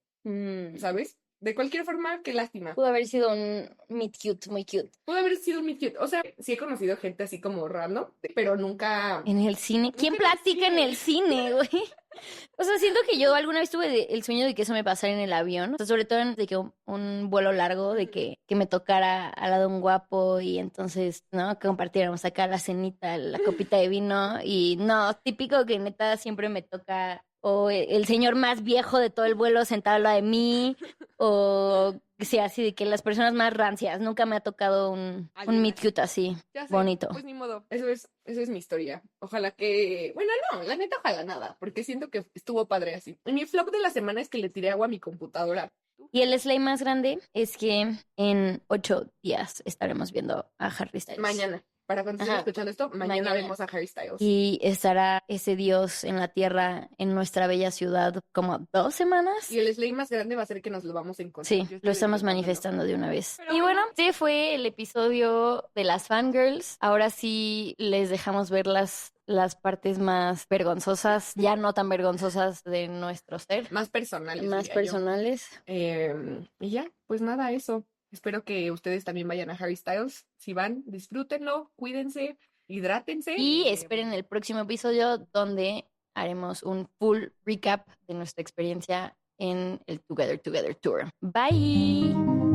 [SPEAKER 1] ¿sabes? De cualquier forma, qué lástima.
[SPEAKER 2] Pudo haber sido un meet cute, muy cute.
[SPEAKER 1] Pudo haber sido muy cute. O sea, sí he conocido gente así como random, pero nunca,
[SPEAKER 2] En el cine. ¿Quién
[SPEAKER 1] nunca en el
[SPEAKER 2] practica en el
[SPEAKER 1] cine.
[SPEAKER 2] cine, güey? O sea, siento que yo alguna vez tuve el sueño de que eso me pasara en el avión. O sea, sobre todo de que un vuelo largo, de que me tocara al lado un guapo y entonces, ¿no? Que compartiéramos acá la cenita, la copita de vino. Y no, típico que neta siempre me toca o el señor más viejo de todo el vuelo sentado al lado de mí, o sea, así de que las personas más rancias. Nunca me ha tocado un
[SPEAKER 1] Alguien
[SPEAKER 2] meet
[SPEAKER 1] así.
[SPEAKER 2] cute así,
[SPEAKER 1] Ya sé,
[SPEAKER 2] bonito.
[SPEAKER 1] pues ni modo. Eso es mi historia. Ojalá que, bueno, no, la neta, ojalá nada, porque siento que estuvo padre así. Y mi flop de la semana es que le tiré agua a mi computadora.
[SPEAKER 2] Y el slay más grande es que en 8 días estaremos viendo a Harry Styles.
[SPEAKER 1] Mañana. Para cuando estén
[SPEAKER 2] Ajá,
[SPEAKER 1] escuchando esto, mañana vemos a Harry Styles.
[SPEAKER 2] y estará ese dios en la tierra, en nuestra bella ciudad, como 2 semanas.
[SPEAKER 1] Y el slay más grande va a ser que nos lo vamos a encontrar.
[SPEAKER 2] Sí,
[SPEAKER 1] Yo estoy
[SPEAKER 2] lo estamos
[SPEAKER 1] decretándolo.
[SPEAKER 2] manifestando de una vez.
[SPEAKER 1] Pero
[SPEAKER 2] Y bueno,
[SPEAKER 1] bueno.
[SPEAKER 2] este fue el episodio de las fangirls. Ahora sí les dejamos ver las partes más vergonzosas, ya no tan vergonzosas de nuestro ser,
[SPEAKER 1] Más personales,
[SPEAKER 2] más
[SPEAKER 1] diría yo.
[SPEAKER 2] personales.
[SPEAKER 1] Y ya, pues nada, eso. Espero que ustedes también vayan a Harry Styles. Si van, disfrútenlo, cuídense, hidrátense.
[SPEAKER 2] Y esperen el próximo episodio donde haremos un full recap de nuestra experiencia en el Together Together Tour. Bye.